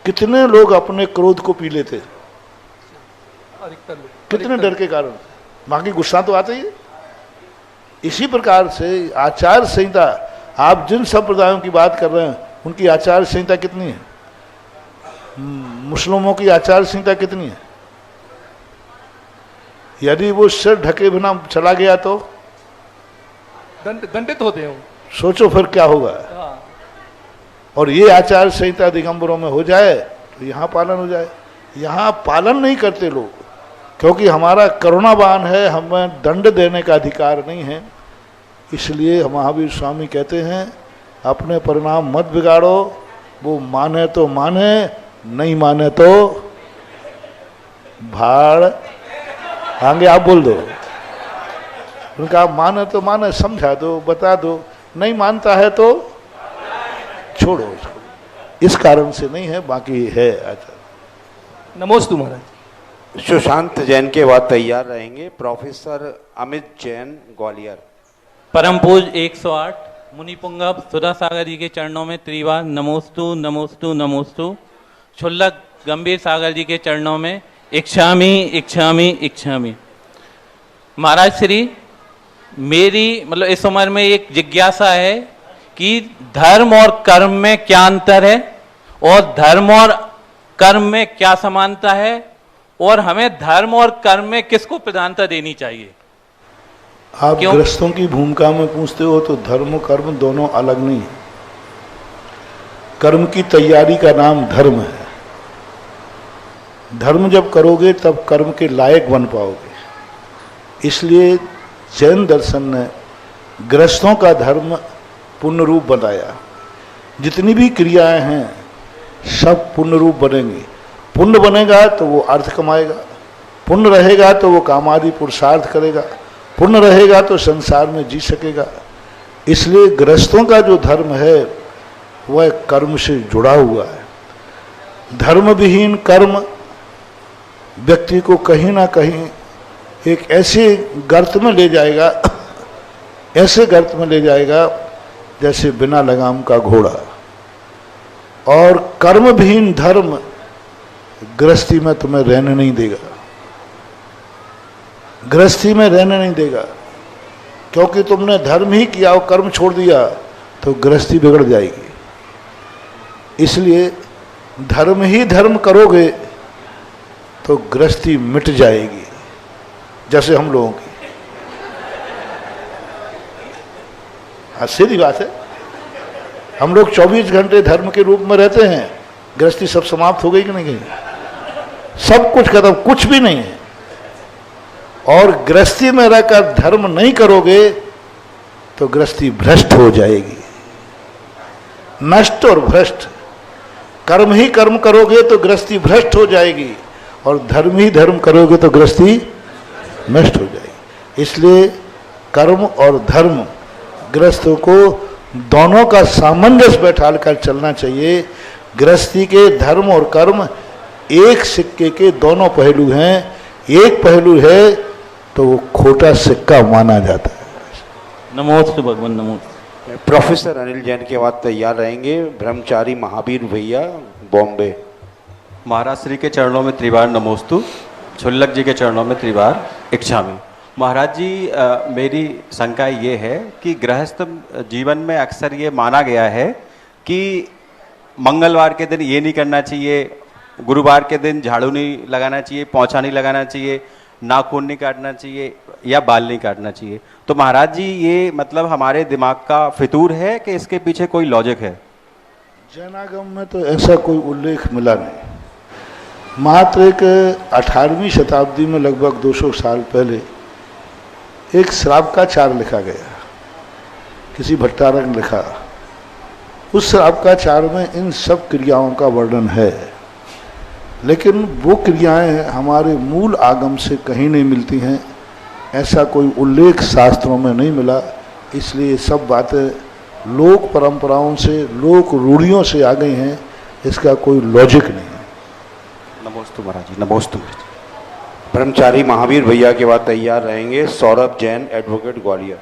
कितने लोग अपने क्रोध को पी लेते, कितने डर के कारण। बाकी गुस्सा तो आता ही है। इसी प्रकार से आचार संहिता, आप जिन संप्रदायों की बात कर रहे हैं उनकी आचार संहिता कितनी है? मुस्लिमों की आचार संहिता कितनी है? यदि वो सिर ढके बिना चला गया तो दंडित होते हैं। सोचो फिर क्या होगा। और ये आचार संहिता दिगंबरों में हो जाए तो यहाँ पालन हो जाए। यहाँ पालन नहीं करते लोग, क्योंकि हमारा करुणावान है, हमें दंड देने का अधिकार नहीं है। इसलिए महावीर स्वामी कहते हैं अपने परिणाम मत बिगाड़ो, वो माने तो माने, नहीं माने तो भाड़ आगे आप बोल दो। उनका माने तो माने, समझा दो, बता दो, नहीं मानता है तो छोड़ो उसको। इस कारण से नहीं है, बाकी है। आचार्य नमोस्तु महाराज। सुशांत जैन के बाद तैयार रहेंगे प्रोफेसर अमित जैन ग्वालियर। परम पूज 108 मुनि पुंगव सुधा सागर जी के चरणों में त्रिवार नमोस्तु नमोस्तु नमोस्तु। क्षुल्लक गंभीर सागर जी के चरणों में इच्छामि इच्छामि इच्छामि। महाराज श्री, मेरी मतलब इस उम्र में एक जिज्ञासा है कि धर्म और कर्म में क्या अंतर है, और धर्म और कर्म में क्या समानता है, और हमें धर्म और कर्म में किसको प्रधानता देनी चाहिए? आप गृहस्थों की भूमिका में पूछते हो तो धर्म कर्म दोनों अलग नहीं। कर्म की तैयारी का नाम धर्म है। धर्म जब करोगे तब कर्म के लायक बन पाओगे। इसलिए जैन दर्शन ने गृहस्थों का धर्म पुण्य रूप बताया। जितनी भी क्रियाएं हैं सब पुण्य रूप बनेंगी। पुण्य बनेगा तो वो अर्थ कमाएगा, पुण्य रहेगा तो वो कामादि पुरुषार्थ करेगा, पुण्य रहेगा तो संसार में जी सकेगा। इसलिए गृहस्थों का जो धर्म है वह कर्म से जुड़ा हुआ है। धर्म विहीन कर्म व्यक्ति को कहीं ना कहीं एक ऐसे गर्त में ले जाएगा, ऐसे गर्त में ले जाएगा जैसे बिना लगाम का घोड़ा। और कर्म विहीन धर्म गृहस्थी में तुम्हें रहने नहीं देगा, गृहस्थी में रहने नहीं देगा। क्योंकि तुमने धर्म ही किया और कर्म छोड़ दिया तो गृहस्थी बिगड़ जाएगी। इसलिए धर्म ही धर्म करोगे तो गृहस्थी मिट जाएगी, जैसे हम लोगों की। हाँ, सीधी बात है। हम लोग 24 घंटे धर्म के रूप में रहते हैं, गृहस्थी सब समाप्त हो गई कि नहीं गई? सब कुछ खत्म, कुछ भी नहीं है। और गृहस्थी में रहकर धर्म नहीं करोगे तो गृहस्थी भ्रष्ट हो जाएगी, नष्ट और भ्रष्ट। कर्म ही कर्म करोगे तो गृहस्थी भ्रष्ट हो जाएगी, और धर्म ही धर्म करोगे तो गृहस्थी नष्ट हो जाएगी। इसलिए कर्म और धर्म गृहस्थों को दोनों का सामंजस्य बैठा कर चलना चाहिए। गृहस्थी के धर्म और कर्म एक सिक्के के दोनों पहलू हैं। एक पहलू है तो वो खोटा सिक्का माना जाता है। नमोस्तु भगवान नमोस्तु। प्रोफेसर अनिल जैन के बाद तैयार रहेंगे ब्रह्मचारी महावीर भैया बॉम्बे। महाराज श्री के चरणों में त्रिवार नमोस्तु। क्षुल्लक जी के चरणों में त्रिवार इच्छामि। महाराज जी, मेरी शंका ये है कि गृहस्थ जीवन में अक्सर ये माना गया है कि मंगलवार के दिन ये नहीं करना चाहिए, गुरुवार के दिन झाड़ू नहीं लगाना चाहिए, पोंछा नहीं लगाना चाहिए, नाखून नहीं काटना चाहिए या बाल नहीं काटना चाहिए। तो महाराज जी, ये मतलब हमारे दिमाग का फितूर है कि इसके पीछे कोई लॉजिक है? जैनागम में तो ऐसा कोई उल्लेख मिला नहीं। मात्र एक 18वीं शताब्दी में लगभग 200 साल पहले एक श्रावकाचार लिखा गया, किसी भट्टारक ने लिखा। उस श्रावकाचार में इन सब क्रियाओं का वर्णन है, लेकिन वो क्रियाएं हमारे मूल आगम से कहीं नहीं मिलती हैं। ऐसा कोई उल्लेख शास्त्रों में नहीं मिला। इसलिए सब बातें लोक परंपराओं से, लोक रूढ़ियों से आ गई हैं। इसका कोई लॉजिक नहीं है। नमोस्तु महाराज जी, नमोस्तु। ब्रह्मचारी महावीर भैया के बाद तैयार रहेंगे सौरभ जैन एडवोकेट ग्वालियर।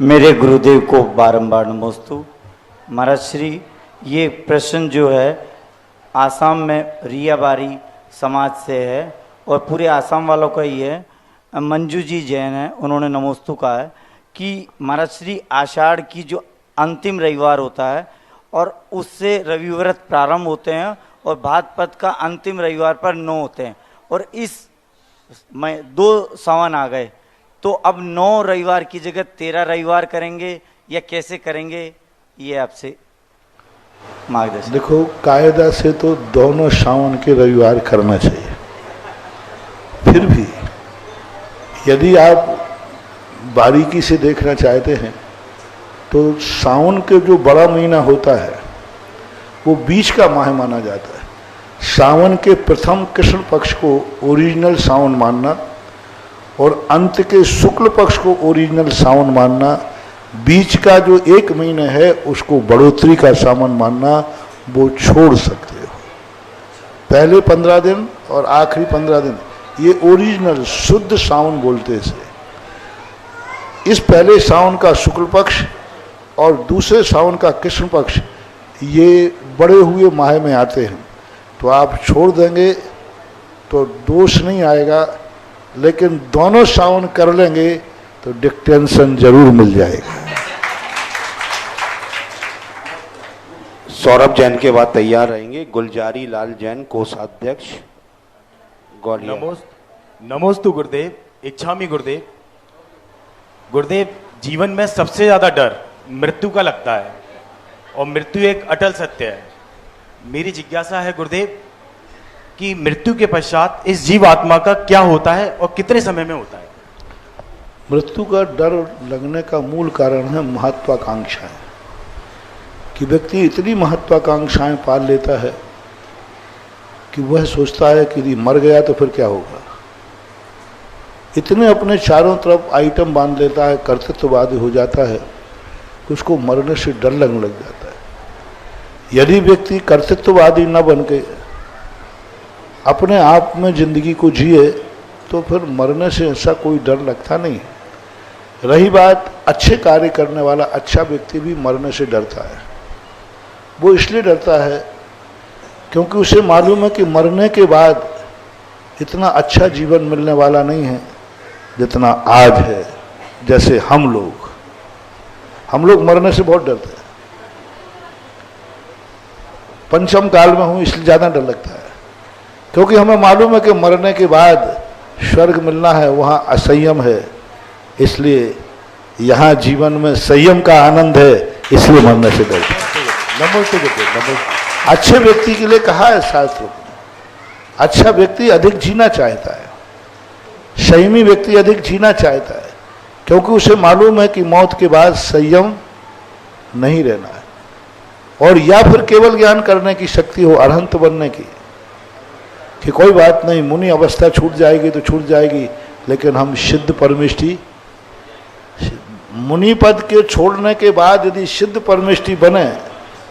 मेरे गुरुदेव को बारंबार नमोस्तु। महाराज श्री, ये प्रश्न जो है आसाम में रियाबारी समाज से है और पूरे आसाम वालों का ही है। मंजू जी जैन है, उन्होंने नमोस्तु कहा है कि महाराज श्री आषाढ़ की जो अंतिम रविवार होता है और उससे रविव्रत प्रारंभ होते हैं और भाद्रपद का अंतिम रविवार पर 9 होते हैं, और इस में 2 सावन आ गए, तो अब 9 रविवार की जगह 13 रविवार करेंगे या कैसे करेंगे? ये आपसे। मार्गदर्शन। देखो, कायदा से तो दोनों सावन के रविवार करना चाहिए। फिर भी यदि आप बारीकी से देखना चाहते हैं तो सावन के जो बड़ा महीना होता है वो बीच का माह माना जाता है। सावन के प्रथम कृष्ण पक्ष को ओरिजिनल सावन मानना और अंत के शुक्ल पक्ष को ओरिजिनल सावन मानना, बीच का जो एक महीना है उसको बढ़ोतरी का सावन मानना, वो छोड़ सकते हो। पहले 15 दिन और आखिरी 15 दिन ये ओरिजिनल शुद्ध सावन बोलते हैं इसे। इस पहले सावन का शुक्ल पक्ष और दूसरे सावन का कृष्ण पक्ष ये बड़े हुए माह में आते हैं, तो आप छोड़ देंगे तो दोष नहीं आएगा, लेकिन दोनों सावन कर लेंगे तो डिक्टेंशन जरूर मिल जाएगा। सौरभ जैन के बाद तैयार रहेंगे गुलजारी लाल जैन, कोषाध्यक्ष ग्वालियर। नमोस्तु गुरुदेव, इच्छामी गुरुदेव। गुरुदेव, जीवन में सबसे ज्यादा डर मृत्यु का लगता है और मृत्यु एक अटल सत्य है। मेरी जिज्ञासा है गुरुदेव कि मृत्यु के पश्चात इस जीव आत्मा का क्या होता है और कितने समय में होता है? मृत्यु का डर लगने का मूल कारण है महत्वाकांक्षाएं, कि व्यक्ति इतनी महत्वाकांक्षाएं पाल लेता है कि वह सोचता है कि यदि मर गया तो फिर क्या होगा। इतने अपने चारों तरफ आइटम बांध लेता है, कर्तृत्ववादी हो जाता है कि उसको मरने से डर लगने लग जाता है। यदि व्यक्ति कर्तृत्ववादी न बन के अपने आप में जिंदगी को जिए तो फिर मरने से ऐसा कोई डर लगता नहीं है। रही बात अच्छे कार्य करने वाला अच्छा व्यक्ति भी मरने से डरता है। वो इसलिए डरता है क्योंकि उसे मालूम है कि मरने के बाद इतना अच्छा जीवन मिलने वाला नहीं है जितना आज है। जैसे हम लोग मरने से बहुत डरते हैं। पंचम काल में हूं इसलिए ज्यादा डर लगता है, क्योंकि हमें मालूम है कि मरने के बाद स्वर्ग मिलना है, वहां असंयम है, इसलिए यहां जीवन में संयम का आनंद है, इसलिए मरने से डरते हैं। अच्छे व्यक्ति के लिए कहा है शास्त्रों में, अच्छा व्यक्ति अधिक जीना चाहता है, संयमी व्यक्ति अधिक जीना चाहता है, क्योंकि उसे मालूम है कि मौत के बाद संयम नहीं रहना है, और या फिर केवल ज्ञान करने की शक्ति हो, अरहंत बनने की, कि कोई बात नहीं, मुनि अवस्था छूट जाएगी तो छूट जाएगी, लेकिन हम सिद्ध परमेष्टि, मुनि पद के छोड़ने के बाद यदि सिद्ध परमेष्टि बने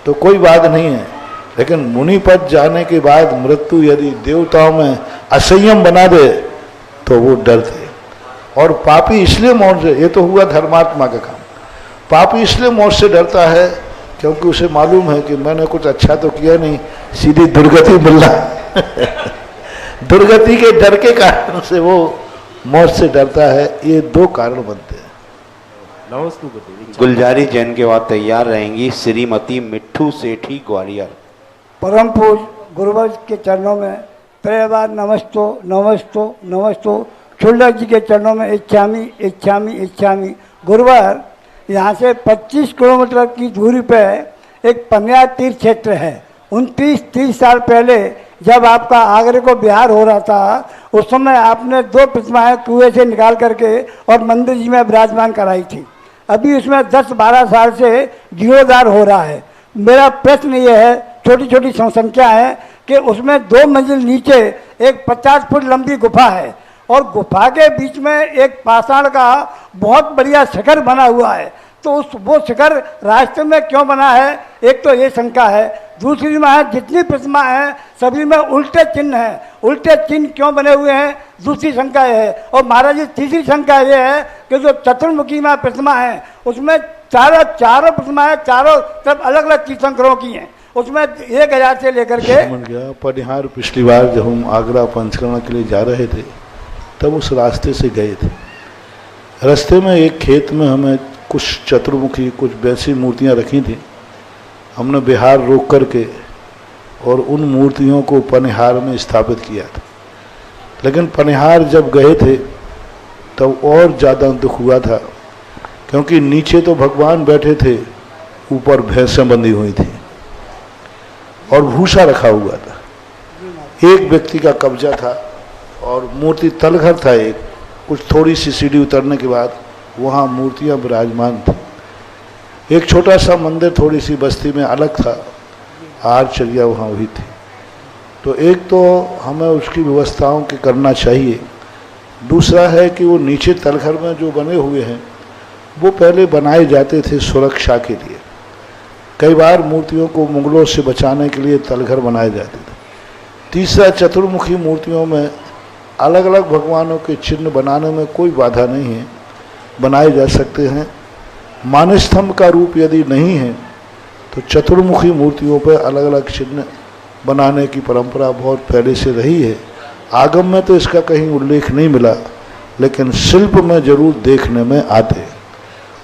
तो कोई बात नहीं है, लेकिन मुनि पद जाने के बाद मृत्यु यदि देवताओं में असंयम बना दे तो वो डरते। और पापी इसलिए मौत से, ये तो हुआ धर्मात्मा का काम, पापी इसलिए मौत से डरता है क्योंकि उसे मालूम है कि मैंने कुछ अच्छा तो किया नहीं, सीधी दुर्गति मिल रहा दुर्गति के डर के कारण से वो मौत से डरता है। ये दो कारण बनते हैं। गुलजारी जैन के बाद तैयार रहेंगी श्रीमती मिट्ठू सेठी, ग्वालियर। परम पूज गुरुवर के चरणों में त्रयवार नमस्तो नमस्तो नमस्तो। क्षुल्लक जी के चरणों में इच्छामी इच्छामी इच्छामी। गुरुवर, यहाँ से 25 किलोमीटर की दूरी पे एक पन्या तीर्थ क्षेत्र है। 29-30 साल पहले जब आपका आगरे को बिहार हो रहा था, उस समय आपने 2 प्रतिमाएं कुएं से निकाल करके और मंदिर जी में विराजमान कराई थी। अभी उसमें 10-12 साल से जीर्णोद्धार हो रहा है। मेरा प्रश्न ये है, छोटी छोटी संख्या है कि उसमें 2 मंजिल नीचे एक 50 फुट लंबी गुफा है और गुफा के बीच में एक पाषाण का बहुत बढ़िया शिखर बना हुआ है, तो वो शिखर रास्ते में क्यों बना है? एक तो ये शंका है। दूसरी में है, जितनी प्रतिमा है सभी में उल्टे चिन्ह हैं, उल्टे चिन्ह क्यों बने हुए हैं? दूसरी शंका है। और महाराज जी, तीसरी शंका ये है कि जो चतुर्मुखी में प्रतिमा है उसमें चारों प्रतिमाएं चारों तरफ अलग अलग तीर्थंकरों की हैं, उसमें 1000 से लेकर के गया पनिहार। पिछली बार जब हम आगरा पंचकर्मा के लिए जा रहे थे तब उस रास्ते से गए थे। रास्ते में एक खेत में हमें कुछ चतुर्मुखी, कुछ वैसी मूर्तियां रखी थी। हमने बिहार रोक करके और उन मूर्तियों को पनिहार में स्थापित किया था। लेकिन पनिहार जब गए थे तब और ज़्यादा दुख हुआ था, क्योंकि नीचे तो भगवान बैठे थे, ऊपर भैंसें बंधी हुई थी। और भूसा रखा हुआ था। एक व्यक्ति का कब्जा था और मूर्ति तलघर था एक, कुछ थोड़ी सी सीढ़ी उतरने के बाद वहाँ मूर्तियाँ विराजमान थी। एक छोटा सा मंदिर थोड़ी सी बस्ती में अलग था, आरचर्या वहाँ हुई थी। तो एक तो हमें उसकी व्यवस्थाओं की करना चाहिए, दूसरा है कि वो नीचे तलघर में जो बने हुए हैं वो पहले बनाए जाते थे सुरक्षा के लिए। कई बार मूर्तियों को मुगलों से बचाने के लिए तलघर बनाए जाते थे। तीसरा, चतुर्मुखी मूर्तियों में अलग अलग भगवानों के चिन्ह बनाने में कोई बाधा नहीं है, बनाए जा सकते हैं। मानस्तंभ का रूप यदि नहीं है तो चतुर्मुखी मूर्तियों पर अलग अलग चिन्ह बनाने की परंपरा बहुत पहले से रही है। आगम में तो इसका कहीं उल्लेख नहीं मिला, लेकिन शिल्प में जरूर देखने में आते हैं।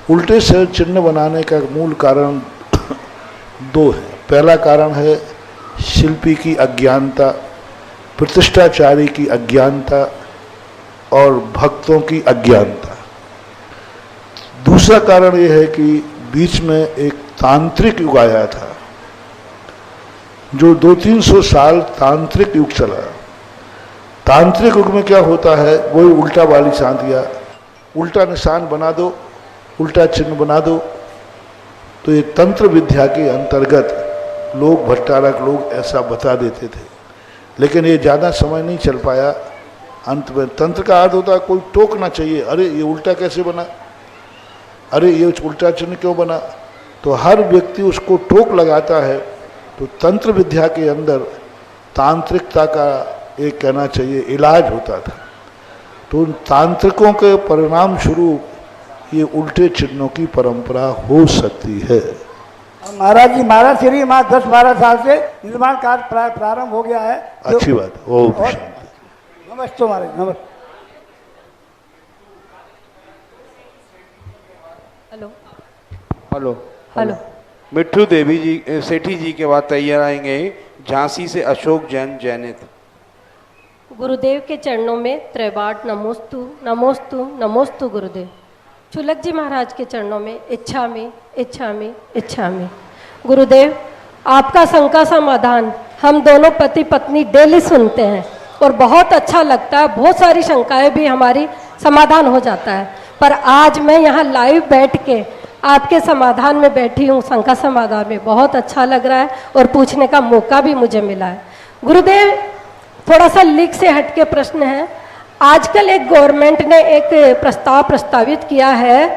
उल्टे से चिन्ह बनाने का मूल कारण दो है। पहला कारण है शिल्पी की अज्ञानता, प्रतिष्ठाचारी की अज्ञानता और भक्तों की अज्ञानता। दूसरा कारण यह है कि बीच में एक तांत्रिक युग आया था, जो 200-300 साल तांत्रिक युग चला। तांत्रिक युग में क्या होता है, वही उल्टा वाली चांदिया, उल्टा निशान बना दो, उल्टा चिन्ह बना दो। तो ये तंत्र विद्या के अंतर्गत लोग, भट्टारक लोग ऐसा बता देते थे, लेकिन ये ज़्यादा समय नहीं चल पाया। अंत में तंत्र का अर्थ होता है कोई टोकना चाहिए, अरे ये उल्टा कैसे बना, अरे ये उल्टा चिन्ह क्यों बना। तो हर व्यक्ति उसको टोक लगाता है। तो तंत्र विद्या के अंदर तांत्रिकता का एक कहना चाहिए इलाज होता था। तो उन तांत्रिकों के परिणाम स्वरूप ये उल्टे चिन्हों की परंपरा हो सकती है। महाराज जी, महाराज श्री माँ 10-12 साल से निर्माण कार्य प्रारंभ हो गया है। अच्छी बात। ओम शांति। नमस्ते महाराज, नमस्ते। Hello hello hello. मिट्ठू देवी जी, सेठी जी के बाद तैयार आएंगे झांसी से अशोक जैन जैनित। गुरुदेव के चरणों में त्रैवाट नमोस्तु नमोस्तु नमोस्तु गुरुदेव। चुलक जी महाराज के चरणों में इच्छामि इच्छामि इच्छामि। गुरुदेव, आपका शंका समाधान हम दोनों पति पत्नी डेली सुनते हैं और बहुत अच्छा लगता है। बहुत सारी शंकाएं भी हमारी समाधान हो जाता है। पर आज मैं यहाँ लाइव बैठ के आपके समाधान में बैठी हूँ, शंका समाधान में, बहुत अच्छा लग रहा है और पूछने का मौका भी मुझे मिला है। गुरुदेव, थोड़ा सा लीक से हटके प्रश्न है। आजकल एक गवर्नमेंट ने एक प्रस्ताव प्रस्तावित किया है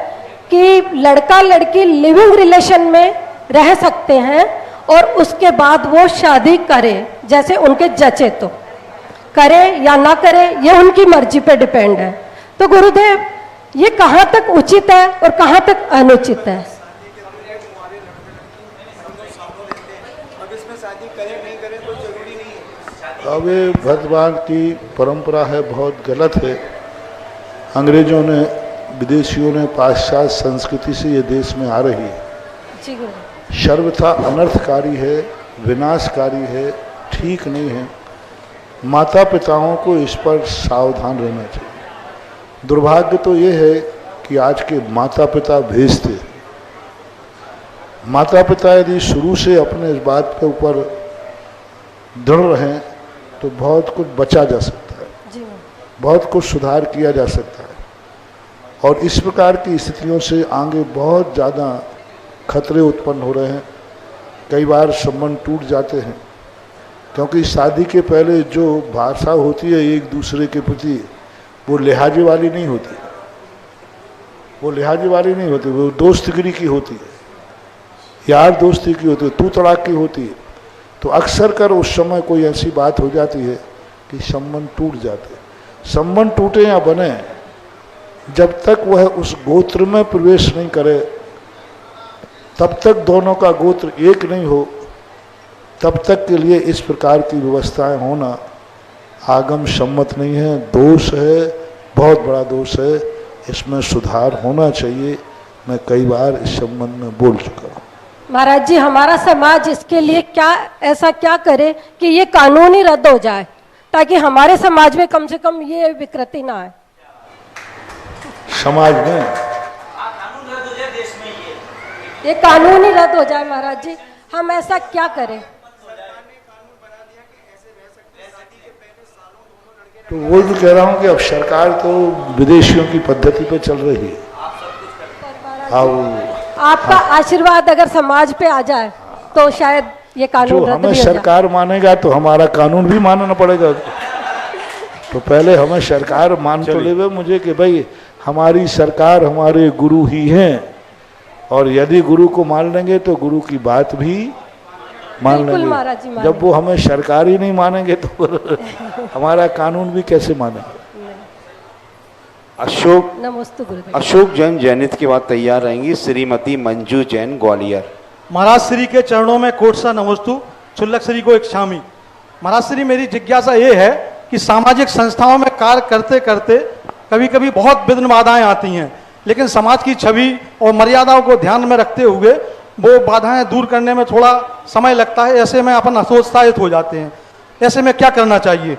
कि लड़का लड़की लिविंग रिलेशन में रह सकते हैं और उसके बाद वो शादी करें, जैसे उनके जचे तो करें या ना करें, ये उनकी मर्जी पे डिपेंड है। तो गुरुदेव, ये कहाँ तक उचित है और कहाँ तक अनुचित है? अब ये भगवान की परंपरा है, बहुत गलत है। अंग्रेजों ने, विदेशियों ने, पाश्चात्य संस्कृति से ये देश में आ रही है, सर्वथा अनर्थकारी है, विनाशकारी है, ठीक नहीं है। माता पिताओं को इस पर सावधान रहना चाहिए। दुर्भाग्य तो ये है कि आज के माता पिता भेजते हैं। माता पिता यदि शुरू से अपने इस बात के ऊपर दृढ़ रहें तो बहुत कुछ बचा जा सकता है, बहुत कुछ सुधार किया जा सकता है। और इस प्रकार की स्थितियों से आगे बहुत ज़्यादा खतरे उत्पन्न हो रहे हैं। कई बार संबंध टूट जाते हैं, क्योंकि शादी के पहले जो भाषा होती है एक दूसरे के प्रति, वो लिहाजे वाली नहीं होती, वो लिहाजे वाली नहीं होती, वो दोस्तगिरी की होती है, यार दोस्ती की होती है, तू तड़ाक की होती है। तो अक्सर कर उस समय कोई ऐसी बात हो जाती है कि संबंध टूट जाते हैं। संबंध टूटे या बने, जब तक वह उस गोत्र में प्रवेश नहीं करे, तब तक दोनों का गोत्र एक नहीं हो, तब तक के लिए इस प्रकार की व्यवस्थाएं होना आगम सम्मत नहीं है, दोष है, बहुत बड़ा दोष है। इसमें सुधार होना चाहिए। मैं कई बार इस संबंध में बोल चुका हूँ। महाराज जी, हमारा समाज इसके लिए ऐसा क्या करे कि ये कानूनी रद्द हो जाए, ताकि हमारे समाज में कम से कम ये विकृति ना आए। समाज में ये कानूनी रद्द हो जाए महाराज जी, हम ऐसा क्या करें? तो वो तो कह रहा हूँ कि अब सरकार तो विदेशियों की पद्धति पे चल रही है। अब आपका आशीर्वाद अगर समाज पे आ जाए तो शायद ये कानून जो रद्द हमें भी हो जाए। सरकार मानेगा तो हमारा कानून भी मानना पड़ेगा। तो पहले हमें सरकार मान तो ले मुझे कि भाई हमारी सरकार हमारे गुरु ही हैं, और यदि गुरु को मान लेंगे तो गुरु की बात भी मान बिल्कुल लेंगे। महाराज जी, जब वो हमें सरकार ही नहीं मानेंगे तो फिर हमारा कानून भी कैसे मानेंगे। नमस्ते गुरुदेव। अशोक जैन जैनित के बाद तैयार रहेंगी श्रीमती मंजू जैन ग्वालियर। महाराज श्री के चरणों में कोटसा नमस्तु, क्षुल्लक श्री को इच्छामी। महाराज श्री, मेरी जिज्ञासा ये है कि सामाजिक संस्थाओं में कार्य करते करते कभी कभी बहुत विघ्न बाधाएं आती हैं, लेकिन समाज की छवि और मर्यादाओं को ध्यान में रखते हुए वो बाधाएं दूर करने में थोड़ा समय लगता है। ऐसे में अपन हतोत्साहित हो जाते हैं, ऐसे में क्या करना चाहिए?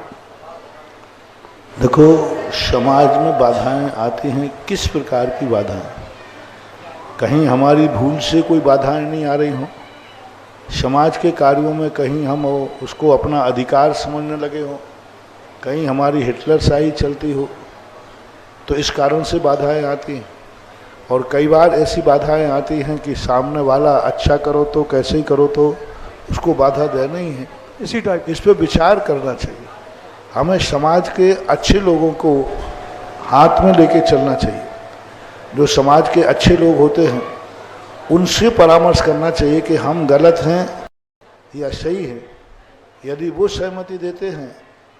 देखो, समाज में बाधाएं आती हैं, किस प्रकार की बाधाएं? कहीं हमारी भूल से कोई बाधाएं नहीं आ रही हों, समाज के कार्यों में कहीं हम उसको अपना अधिकार समझने लगे हों, कहीं हमारी हिटलरशाही चलती हो, तो इस कारण से बाधाएं आती हैं। और कई बार ऐसी बाधाएं आती हैं कि सामने वाला अच्छा करो तो कैसे ही करो तो उसको बाधा देना ही है। इसी टाइप इस पर विचार करना चाहिए। हमें समाज के अच्छे लोगों को हाथ में लेके चलना चाहिए। जो समाज के अच्छे लोग होते हैं उनसे परामर्श करना चाहिए कि हम गलत हैं या सही है। यदि वो सहमति देते हैं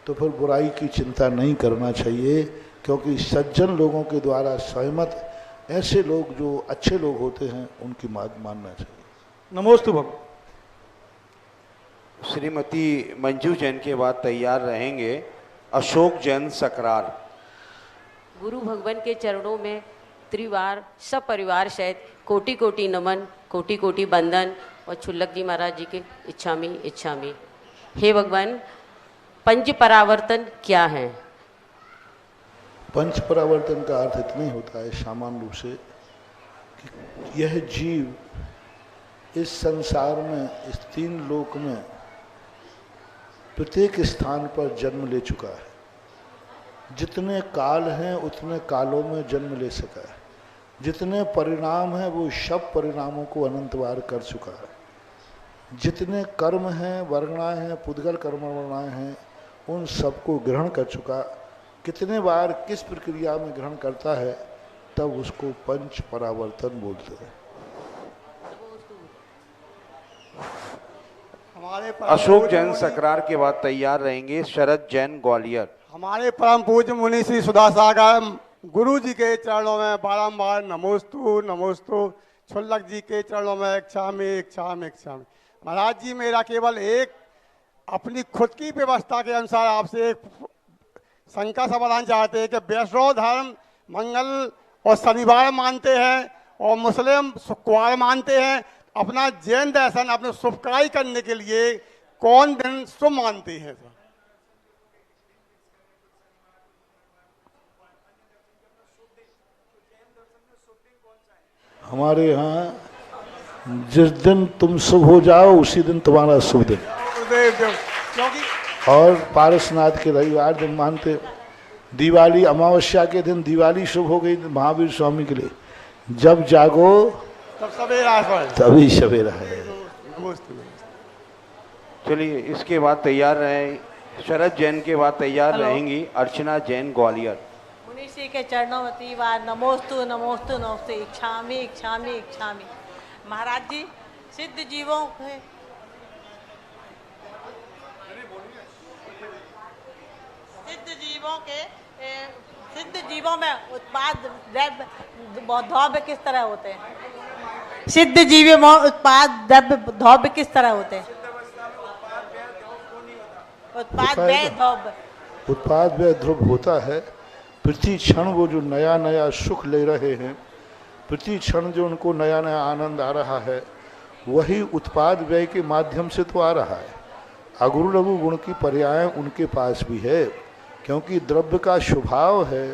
तो फिर बुराई की चिंता नहीं करना चाहिए, क्योंकि सज्जन लोगों के द्वारा सहमत ऐसे लोग जो अच्छे लोग होते हैं उनकी बात मानना चाहिए। नमोस्तु भगवान। श्रीमती मंजू जैन के बाद तैयार रहेंगे अशोक जैन सकरार। गुरु भगवान के चरणों में त्रिवार सब परिवार सहित कोटि कोटि नमन, कोटि कोटि बंदन और क्षुल्लक जी महाराज जी के इच्छामी इच्छामी। हे भगवान, पंच परावर्तन क्या है? पंच परावर्तन का अर्थ इतना ही होता है सामान्य रूप से कि यह जीव इस संसार में, इस तीन लोक में प्रत्येक स्थान पर जन्म ले चुका है। जितने काल हैं उतने कालों में जन्म ले सका है। जितने परिणाम हैं वो सब परिणामों को अनंत बार कर चुका है। जितने कर्म हैं, वर्गणाएं हैं, पुद्गल कर्म वर्गणाएं हैं, उन सबको ग्रहण कर चुका। कितने बार किस प्रक्रिया में ग्रहण करता है तब उसको पंच परावर्तन बोलते हैं। अशोक जैन सकरार के बाद तैयार रहेंगे शरद जैन ग्वालियर। हमारे परम पूज्य मुनि श्री सुधासागर गुरु जी के चरणों में बारंबार नमोस्तु नमोस्तु, क्षुल्लक जी के चरणों में इच्छामी इच्छामी इच्छामी। महाराज जी, मेरा केवल एक अपनी खुद की व्यवस्था के अनुसार आपसे एक शंका समाधान चाहते हैं कि वैष्णव धर्म मंगल और शनिवार मानते हैं और मुस्लिम शुक्रवार मानते हैं। अपना जैन दर्शन अपने शुभकाई करने के लिए कौन दिन शुभ मानते हैं? हमारे यहाँ जिस दिन तुम शुभ हो जाओ उसी दिन तुम्हारा शुभ दिन। और पारसनाथ के रविवार दिन मानते। दिवाली अमावस्या के दिन दिवाली शुभ हो गई महावीर स्वामी के लिए। जब जागो तब सवेरा है, तभी सवेरा है। चलिए, इसके बाद तैयार रहे शरद जैन के बाद तैयार रहेंगी अर्चना जैन ग्वालियर। मुनि श्री के चरणों में त्रिवार नमोस्तु नमोस्तु नमोस्तु, इच्छामी इच्छामी इच्छामी। महाराज जी, सिद्ध जीवों के सिद्ध जीवों में उत्पाद द्रव्य किस तरह होते हैं? सिद्ध जीवों में उत्पाद द्रव्य किस तरह होते हैं? उत्पाद व्यय द्रव्य। उत्पाद व्यय ध्रुव होता है। प्रति क्षण वो जो नया नया सुख ले रहे हैं, प्रति क्षण जो उनको नया नया आनंद आ रहा है, वही उत्पाद व्यय के माध्यम से तो आ रहा है। अगुरु लघु गुण की पर्याय उनके पास भी है, क्योंकि द्रव्य का स्वभाव है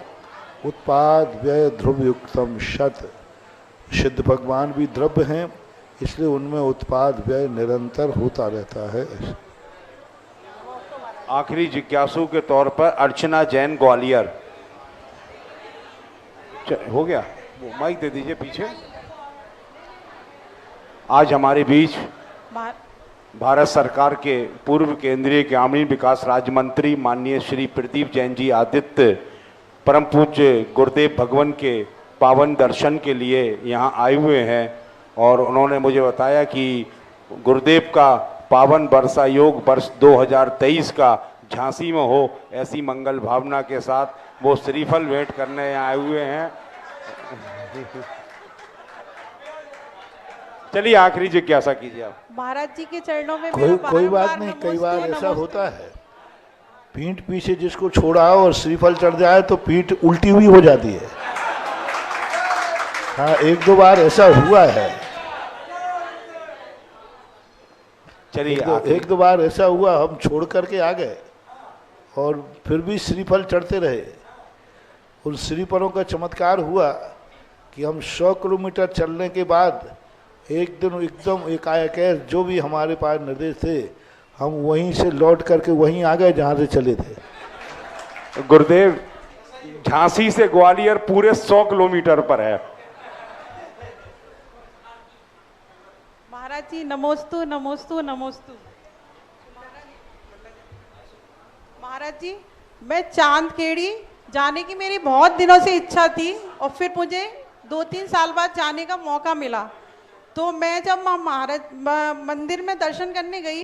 उत्पाद व्यय ध्रुव युक्तम शत। सिद्ध भगवान भी द्रव्य हैं, इसलिए उनमें उत्पाद व्यय निरंतर होता रहता है। आखिरी जिज्ञासु के तौर पर अर्चना जैन ग्वालियर। हो गया, वो माइक दे दीजिए पीछे। आज हमारे बीच भारत सरकार के पूर्व केंद्रीय ग्रामीण विकास राज्य मंत्री माननीय श्री प्रदीप जैन जी आदित्य परम पूज्य गुरुदेव भगवान के पावन दर्शन के लिए यहाँ आए हुए हैं और उन्होंने मुझे बताया कि गुरुदेव का पावन वर्षा योग वर्ष 2023 का झांसी में हो, ऐसी मंगल भावना के साथ वो श्रीफल भेंट करने यहाँ आए हुए हैं। चलिए आखिरी जिज्ञासा कीजिए आप। महाराज जी के चरणों में कोई बात नहीं, कई बार ऐसा होता है, पीठ पीछे जिसको छोड़ा और श्रीफल चढ़ जाए तो पीठ उल्टी हुई हो जाती है। हाँ, एक दो बार ऐसा हुआ है। चलिए एक दो बार ऐसा हुआ, हम छोड़ करके आ गए और फिर भी श्रीफल चढ़ते रहे। उन श्रीफलों का चमत्कार हुआ कि हम 100 किलोमीटर चलने के बाद एक दिन एकदम एकाएक जो भी हमारे पास निर्देश थे, हम वहीं से लौट करके वहीं आ गए जहाँ से चले थे। गुरुदेव झांसी से ग्वालियर पूरे 100 किलोमीटर पर है। महाराज जी नमोस्तु नमोस्तु नमोस्तु। महाराज जी, मैं चांदखेड़ी जाने की मेरी बहुत दिनों से इच्छा थी और फिर मुझे 2-3 साल बाद जाने का मौका मिला। तो मैं जब महाराज मंदिर में दर्शन करने गई,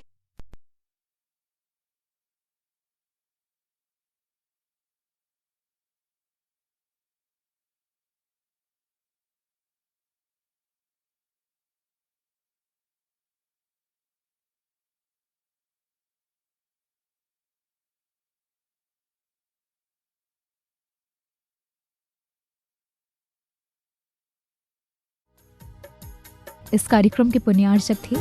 इस कार्यक्रम के पुण्यार्चक थे